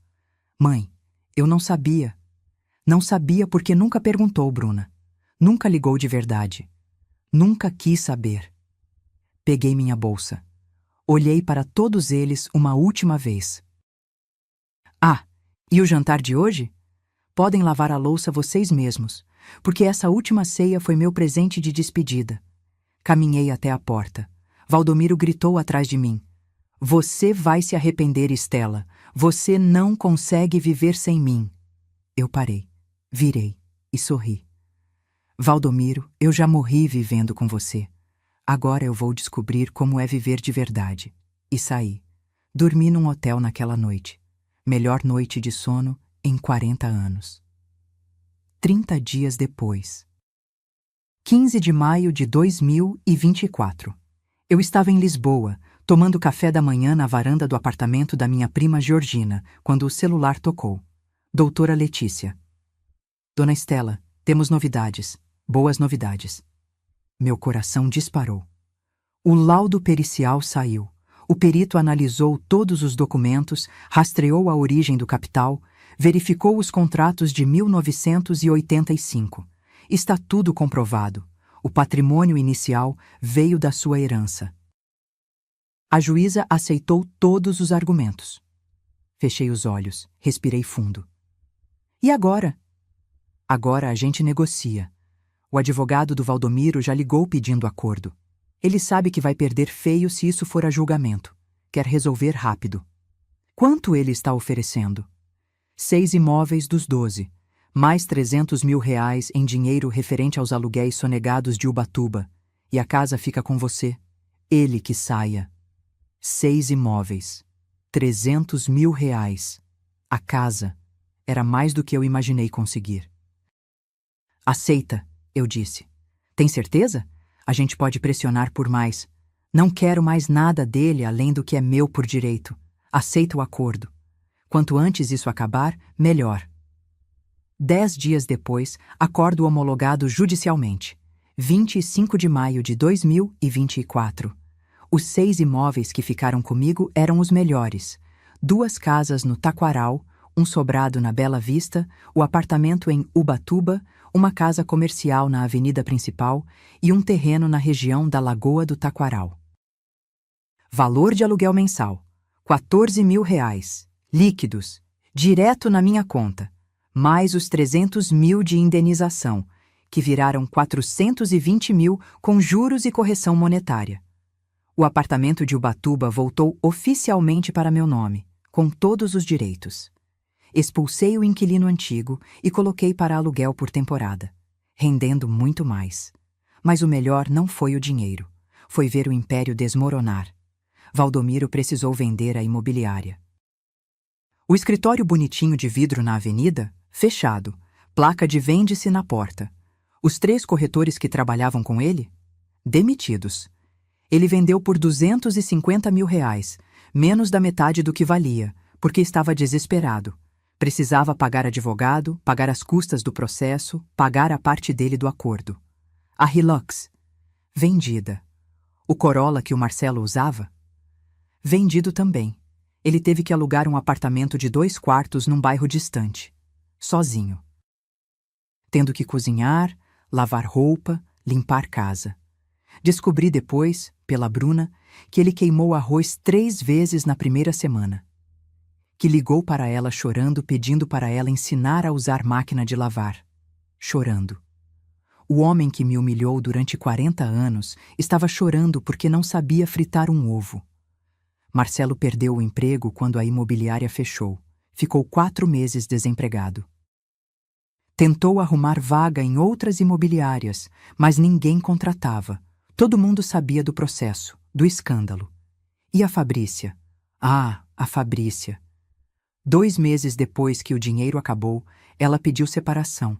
Mãe, eu não sabia. Não sabia porque nunca perguntou, Bruna. Nunca ligou de verdade. Nunca quis saber. Peguei minha bolsa. Olhei para todos eles uma última vez. E o jantar de hoje? Podem lavar a louça vocês mesmos, porque essa última ceia foi meu presente de despedida. Caminhei até a porta. Valdomiro gritou atrás de mim. Você vai se arrepender, Estela. Você não consegue viver sem mim. Eu parei, virei e sorri. Valdomiro, eu já morri vivendo com você. Agora eu vou descobrir como é viver de verdade. E saí. Dormi num hotel naquela noite. Melhor noite de sono em 40 anos. 30 dias depois. 15 de maio de 2024. Eu estava em Lisboa, tomando café da manhã na varanda do apartamento da minha prima Georgina, quando o celular tocou. Doutora Letícia. Dona Estela, temos novidades. Boas novidades. Meu coração disparou. O laudo pericial saiu. O perito analisou todos os documentos, rastreou a origem do capital, verificou os contratos de 1985. Está tudo comprovado. O patrimônio inicial veio da sua herança. A juíza aceitou todos os argumentos. Fechei os olhos, respirei fundo. E agora? Agora a gente negocia. O advogado do Valdomiro já ligou pedindo acordo. Ele sabe que vai perder feio se isso for a julgamento. Quer resolver rápido. Quanto ele está oferecendo? 6 imóveis dos 12, mais R$300 mil em dinheiro referente aos aluguéis sonegados de Ubatuba. E a casa fica com você. Ele que saia. 6 imóveis. R$300 mil. A casa. Era mais do que eu imaginei conseguir. Aceita, eu disse. Tem certeza? A gente pode pressionar por mais. Não quero mais nada dele além do que é meu por direito. Aceita o acordo. Quanto antes isso acabar, melhor. 10 dias depois, acordo homologado judicialmente. 25 de maio de 2024. Os 6 imóveis que ficaram comigo eram os melhores. 2 casas no Taquaral, um sobrado na Bela Vista, o apartamento em Ubatuba, uma casa comercial na avenida principal e um terreno na região da Lagoa do Taquaral. Valor de aluguel mensal: R$14 mil, líquidos, direto na minha conta, mais os 300 mil de indenização, que viraram 420 mil com juros e correção monetária. O apartamento de Ubatuba voltou oficialmente para meu nome, com todos os direitos. Expulsei o inquilino antigo e coloquei para aluguel por temporada, rendendo muito mais. Mas o melhor não foi o dinheiro, foi ver o império desmoronar. Valdomiro precisou vender a imobiliária. O escritório bonitinho de vidro na avenida, fechado, placa de vende-se na porta. Os 3 corretores que trabalhavam com ele, demitidos. Ele vendeu por R$250 mil, menos da metade do que valia, porque estava desesperado. Precisava pagar advogado, pagar as custas do processo, pagar a parte dele do acordo. A Hilux, vendida. O Corolla que o Marcelo usava, vendido também. Ele teve que alugar um apartamento de 2 quartos num bairro distante, sozinho. Tendo que cozinhar, lavar roupa, limpar casa. Descobri depois, pela Bruna, que ele queimou arroz 3 vezes na primeira semana. Que ligou para ela chorando, pedindo para ela ensinar a usar máquina de lavar. Chorando. O homem que me humilhou durante 40 anos estava chorando porque não sabia fritar um ovo. Marcelo perdeu o emprego quando a imobiliária fechou. Ficou 4 meses desempregado. Tentou arrumar vaga em outras imobiliárias, mas ninguém contratava. Todo mundo sabia do processo, do escândalo. E a Fabrícia? Ah, a Fabrícia. 2 meses depois que o dinheiro acabou, ela pediu separação.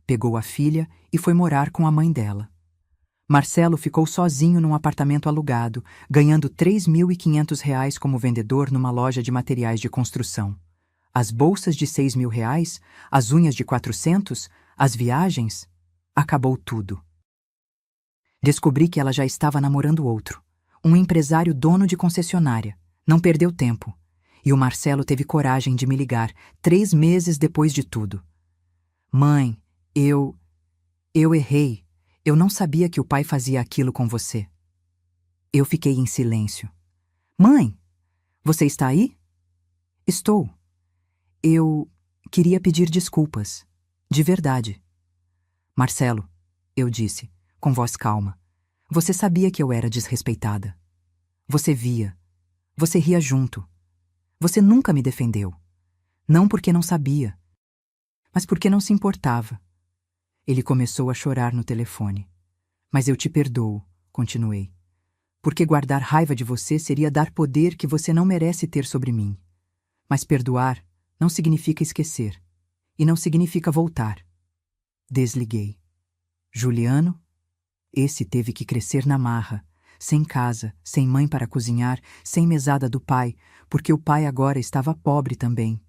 Pegou a filha e foi morar com a mãe dela. Marcelo ficou sozinho num apartamento alugado, ganhando R$3.500 como vendedor numa loja de materiais de construção. As bolsas de R$6 mil, as unhas de 400, as viagens, acabou tudo. Descobri que ela já estava namorando outro, um empresário dono de concessionária. Não perdeu tempo. E o Marcelo teve coragem de me ligar 3 meses depois de tudo. Mãe, eu errei. Eu não sabia que o pai fazia aquilo com você. Eu fiquei em silêncio. Mãe, você está aí? Estou. Eu queria pedir desculpas. De verdade. Marcelo, eu disse, com voz calma. Você sabia que eu era desrespeitada. Você via. Você ria junto. Você nunca me defendeu. Não porque não sabia, mas porque não se importava. Ele começou a chorar no telefone. Mas eu te perdoo, continuei. Porque guardar raiva de você seria dar poder que você não merece ter sobre mim. Mas perdoar não significa esquecer. E não significa voltar. Desliguei. Juliano? Esse teve que crescer na marra. sem casa, sem mãe para cozinhar, sem mesada do pai, porque o pai agora estava pobre também.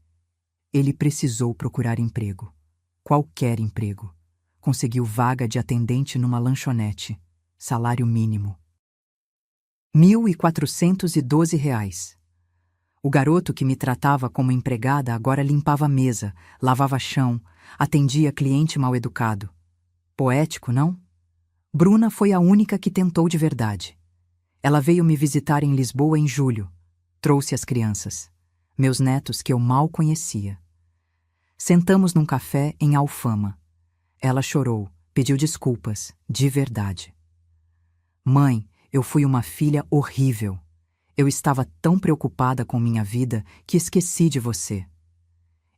Ele precisou procurar emprego. Qualquer emprego. Conseguiu vaga de atendente numa lanchonete. Salário mínimo. R$ 1.412. O garoto que me tratava como empregada agora limpava a mesa, lavava chão, atendia cliente mal-educado. Poético, não? Bruna foi a única que tentou de verdade. Ela veio me visitar em Lisboa em julho. Trouxe as crianças, meus netos que eu mal conhecia. Sentamos num café em Alfama. Ela chorou, pediu desculpas, de verdade. Mãe, eu fui uma filha horrível. Eu estava tão preocupada com minha vida que esqueci de você.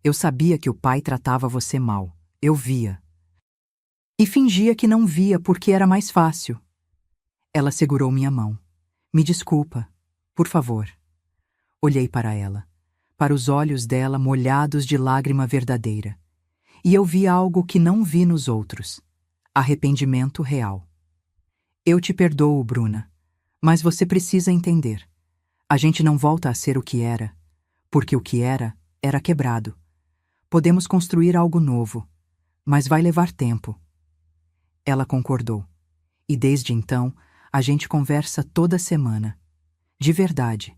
Eu sabia que o pai tratava você mal. Eu via. E fingia que não via porque era mais fácil. Ela segurou minha mão. Me desculpa, por favor. Olhei para ela, para os olhos dela molhados de lágrima verdadeira. E eu vi algo que não vi nos outros. Arrependimento real. Eu te perdoo, Bruna, mas você precisa entender. A gente não volta a ser o que era, porque o que era quebrado. Podemos construir algo novo, mas vai levar tempo. Ela concordou. E desde então, a gente conversa toda semana. De verdade.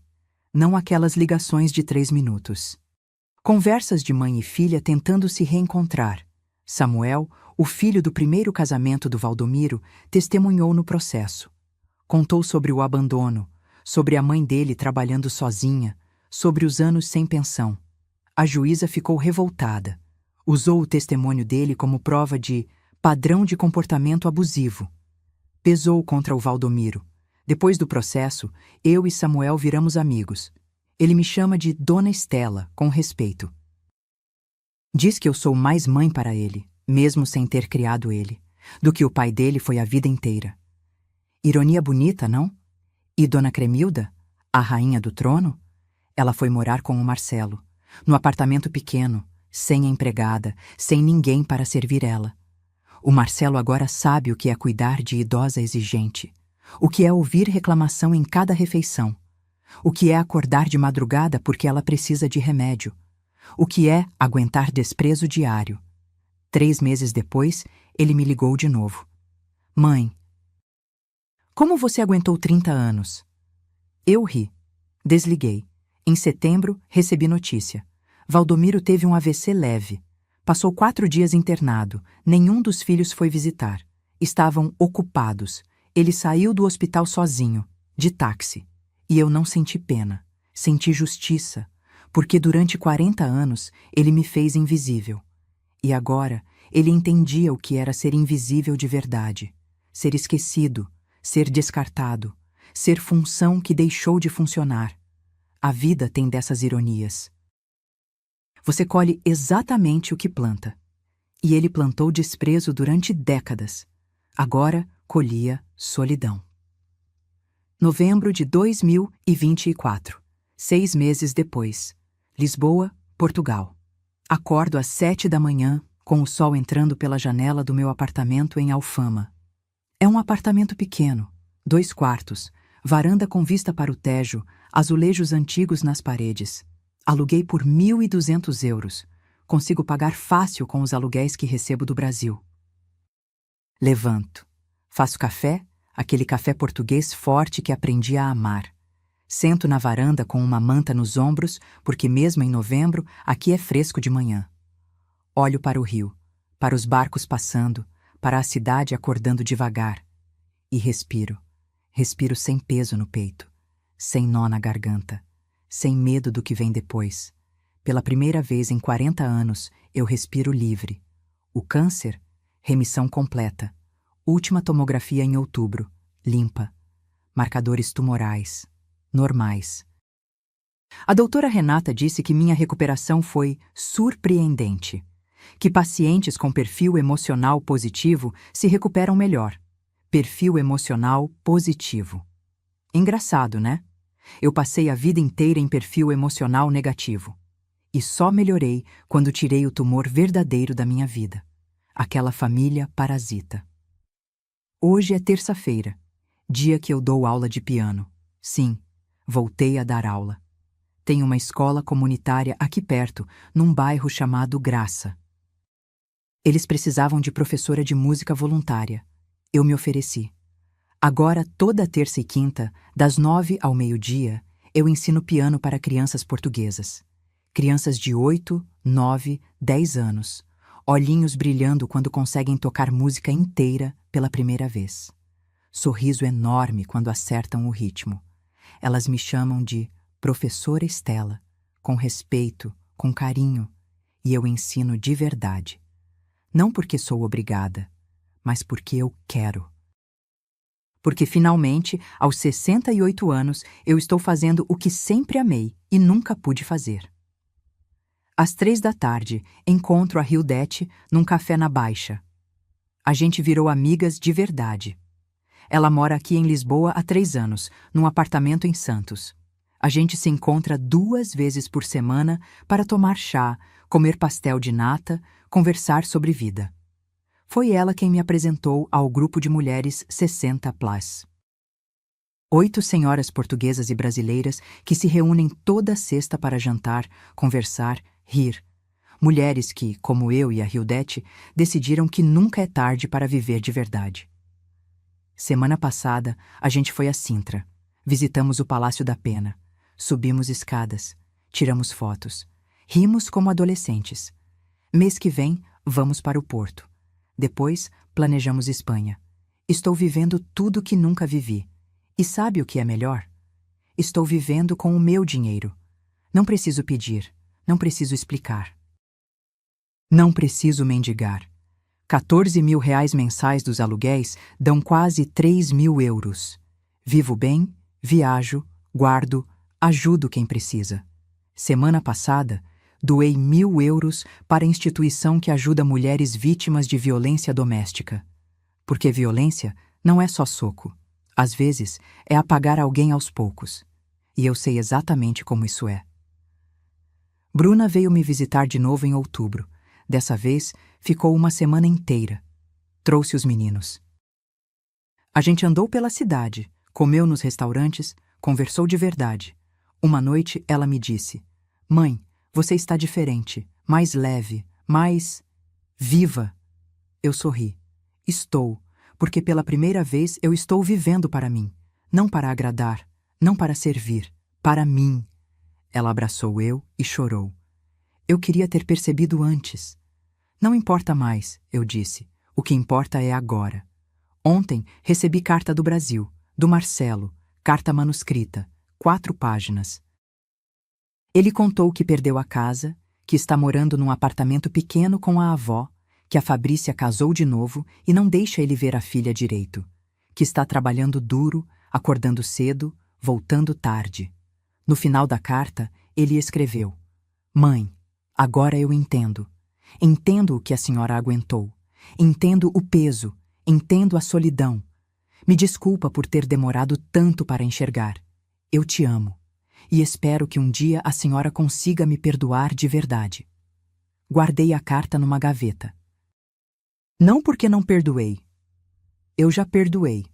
Não aquelas ligações de 3 minutos. Conversas de mãe e filha tentando se reencontrar. Samuel, o filho do primeiro casamento do Valdomiro, testemunhou no processo. Contou sobre o abandono, sobre a mãe dele trabalhando sozinha, sobre os anos sem pensão. A juíza ficou revoltada. Usou o testemunho dele como prova de padrão de comportamento abusivo. Pesou contra o Valdomiro. Depois do processo, eu e Samuel viramos amigos. Ele me chama de Dona Estela, com respeito. Diz que eu sou mais mãe para ele, mesmo sem ter criado ele, do que o pai dele foi a vida inteira. Ironia bonita, não? E Dona Cremilda, a rainha do trono? Ela foi morar com o Marcelo, no apartamento pequeno, sem empregada, sem ninguém para servir ela. O Marcelo agora sabe o que é cuidar de idosa exigente, o que é ouvir reclamação em cada refeição, o que é acordar de madrugada porque ela precisa de remédio, o que é aguentar desprezo diário. 3 meses depois, ele me ligou de novo. Mãe, como você aguentou 30 anos? Eu ri. Desliguei. Em setembro, recebi notícia. Valdomiro teve um AVC leve. Passou 4 dias internado. Nenhum dos filhos foi visitar. Estavam ocupados. Ele saiu do hospital sozinho, de táxi. E eu não senti pena. Senti justiça. Porque durante 40 anos, ele me fez invisível. E agora, ele entendia o que era ser invisível de verdade. Ser esquecido. Ser descartado, ser função que deixou de funcionar. A vida tem dessas ironias. Você colhe exatamente o que planta. E ele plantou desprezo durante décadas. Agora colhia solidão. Novembro de 2024. 6 meses depois. Lisboa, Portugal. Acordo às 7 da manhã, com o sol entrando pela janela do meu apartamento em Alfama. É um apartamento pequeno, 2 quartos, varanda com vista para o Tejo, azulejos antigos nas paredes. Aluguei por 1.200 euros. Consigo pagar fácil com os aluguéis que recebo do Brasil. Levanto. Faço café, aquele café português forte que aprendi a amar. Sento na varanda com uma manta nos ombros, porque mesmo em novembro, aqui é fresco de manhã. Olho para o rio, para os barcos passando, para a cidade acordando devagar. E respiro. Respiro sem peso no peito, sem nó na garganta, sem medo do que vem depois. Pela primeira vez em 40 anos, eu respiro livre. O câncer? Remissão completa. Última tomografia em outubro. Limpa. Marcadores tumorais. Normais. A doutora Renata disse que minha recuperação foi surpreendente. Que pacientes com perfil emocional positivo se recuperam melhor. Perfil emocional positivo. Engraçado, né? Eu passei a vida inteira em perfil emocional negativo. E só melhorei quando tirei o tumor verdadeiro da minha vida. Aquela família parasita. Hoje é terça-feira. Dia que eu dou aula de piano. Sim, voltei a dar aula. Tem uma escola comunitária aqui perto, num bairro chamado Graça. Eles precisavam de professora de música voluntária. Eu me ofereci. Agora, toda terça e quinta, das 9 ao meio-dia, eu ensino piano para crianças portuguesas. Crianças de 8, 9, 10 anos. Olhinhos brilhando quando conseguem tocar música inteira pela primeira vez. Sorriso enorme quando acertam o ritmo. Elas me chamam de Professora Estela, com respeito, com carinho, e eu ensino de verdade. Não porque sou obrigada, mas porque eu quero. Porque finalmente, aos 68 anos, eu estou fazendo o que sempre amei e nunca pude fazer. Às 3 da tarde, encontro a Hildete num café na Baixa. A gente virou amigas de verdade. Ela mora aqui em Lisboa há 3 anos, num apartamento em Santos. A gente se encontra 2 vezes por semana para tomar chá, comer pastel de nata, conversar sobre vida. Foi ela quem me apresentou ao grupo de mulheres 60+. 8 senhoras portuguesas e brasileiras que se reúnem toda sexta para jantar, conversar, rir. Mulheres que, como eu e a Hildete, decidiram que nunca é tarde para viver de verdade. Semana passada, a gente foi a Sintra. Visitamos o Palácio da Pena. Subimos escadas. Tiramos fotos. Rimos como adolescentes. Mês que vem, vamos para o Porto. Depois, planejamos Espanha. Estou vivendo tudo que nunca vivi. E sabe o que é melhor? Estou vivendo com o meu dinheiro. Não preciso pedir. Não preciso explicar. Não preciso mendigar. 14 mil reais mensais dos aluguéis dão quase 3 mil euros. Vivo bem, viajo, guardo, ajudo quem precisa. Semana passada, doei 1.000 euros para a instituição que ajuda mulheres vítimas de violência doméstica. Porque violência não é só soco. Às vezes, é apagar alguém aos poucos. E eu sei exatamente como isso é. Bruna veio me visitar de novo em outubro. Dessa vez, ficou uma semana inteira. Trouxe os meninos. A gente andou pela cidade, comeu nos restaurantes, conversou de verdade. Uma noite, ela me disse: "Mãe, você está diferente, mais leve, mais viva." Eu sorri. Estou, porque pela primeira vez eu estou vivendo para mim. Não para agradar, não para servir, para mim. Ela abraçou eu e chorou. Eu queria ter percebido antes. Não importa mais, eu disse. O que importa é agora. Ontem recebi carta do Brasil, do Marcelo, carta manuscrita, 4 páginas. Ele contou que perdeu a casa, que está morando num apartamento pequeno com a avó, que a Fabrícia casou de novo e não deixa ele ver a filha direito, que está trabalhando duro, acordando cedo, voltando tarde. No final da carta, ele escreveu: "Mãe, agora eu entendo. Entendo o que a senhora aguentou. Entendo o peso. Entendo a solidão. Me desculpa por ter demorado tanto para enxergar. Eu te amo. E espero que um dia a senhora consiga me perdoar de verdade." Guardei a carta numa gaveta. Não porque não perdoei. Eu já perdoei.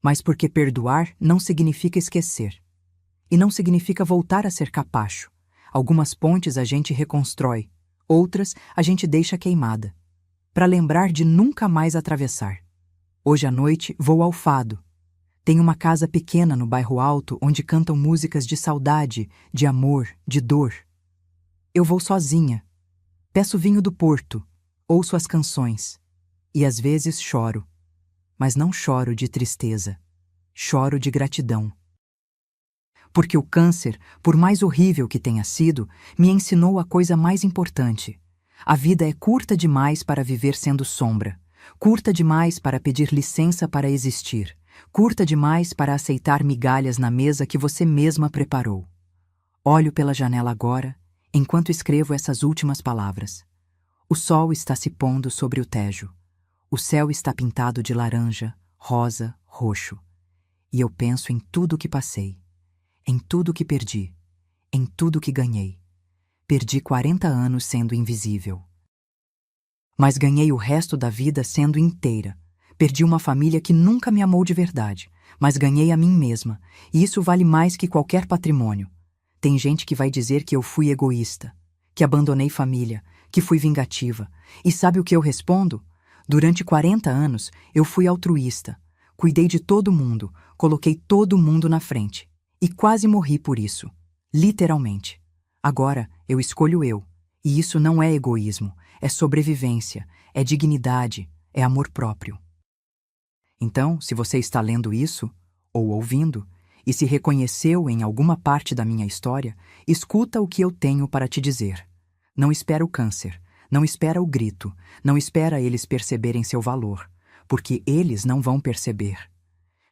Mas porque perdoar não significa esquecer. E não significa voltar a ser capacho. Algumas pontes a gente reconstrói. Outras a gente deixa queimada, para lembrar de nunca mais atravessar. Hoje à noite vou ao Fado. Tem uma casa pequena no bairro Alto onde cantam músicas de saudade, de amor, de dor. Eu vou sozinha. Peço vinho do Porto, ouço as canções. E às vezes choro. Mas não choro de tristeza. Choro de gratidão. Porque o câncer, por mais horrível que tenha sido, me ensinou a coisa mais importante. A vida é curta demais para viver sendo sombra, curta demais para pedir licença para existir, curta demais para aceitar migalhas na mesa que você mesma preparou. Olho pela janela agora, enquanto escrevo essas últimas palavras. O sol está se pondo sobre o Tejo. O céu está pintado de laranja, rosa, roxo. E eu penso em tudo o que passei. Em tudo que perdi, em tudo que ganhei. Perdi 40 anos sendo invisível. Mas ganhei o resto da vida sendo inteira. Perdi uma família que nunca me amou de verdade. mas ganhei a mim mesma, e isso vale mais que qualquer patrimônio. Tem gente que vai dizer que eu fui egoísta, que abandonei família, que fui vingativa. E sabe o que eu respondo? Durante 40 anos, eu fui altruísta. Cuidei de todo mundo, coloquei todo mundo na frente. E quase morri por isso. Literalmente. Agora, eu escolho eu. E isso não é egoísmo, é sobrevivência, é dignidade, é amor próprio. Então, se você está lendo isso, ou ouvindo, e se reconheceu em alguma parte da minha história, escuta o que eu tenho para te dizer. Não espera o câncer, não espera o grito, não espera eles perceberem seu valor, porque eles não vão perceber.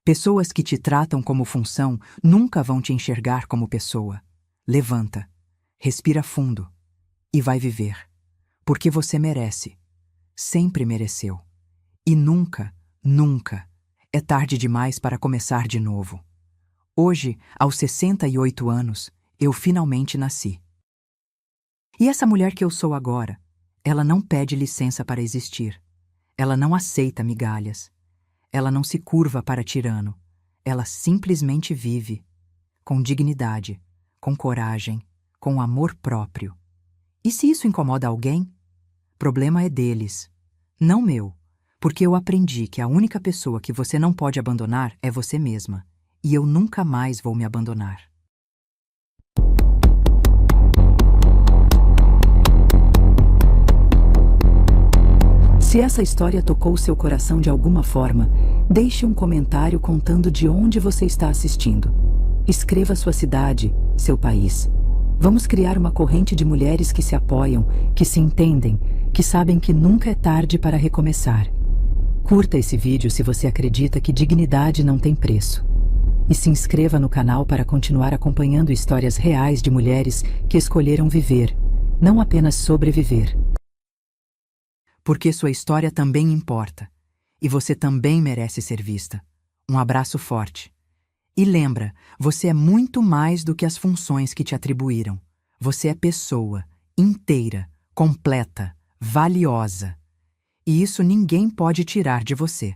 Pessoas que te tratam como função nunca vão te enxergar como pessoa. Levanta, respira fundo e vai viver. Porque você merece. Sempre mereceu. E nunca, nunca é tarde demais para começar de novo. Hoje, aos 68 anos, eu finalmente nasci. E essa mulher que eu sou agora, ela não pede licença para existir. Ela não aceita migalhas. Ela não se curva para tirano. Ela simplesmente vive, com dignidade, com coragem, com amor próprio. E se isso incomoda alguém? Problema é deles, não meu, porque eu aprendi que a única pessoa que você não pode abandonar é você mesma, e eu nunca mais vou me abandonar. Se essa história tocou seu coração de alguma forma, deixe um comentário contando de onde você está assistindo. Escreva sua cidade, seu país. Vamos criar uma corrente de mulheres que se apoiam, que se entendem, que sabem que nunca é tarde para recomeçar. Curta esse vídeo se você acredita que dignidade não tem preço. E se inscreva no canal para continuar acompanhando histórias reais de mulheres que escolheram viver, não apenas sobreviver. Porque sua história também importa. E você também merece ser vista. Um abraço forte. E lembra, você é muito mais do que as funções que te atribuíram. Você é pessoa, inteira, completa, valiosa. E isso ninguém pode tirar de você.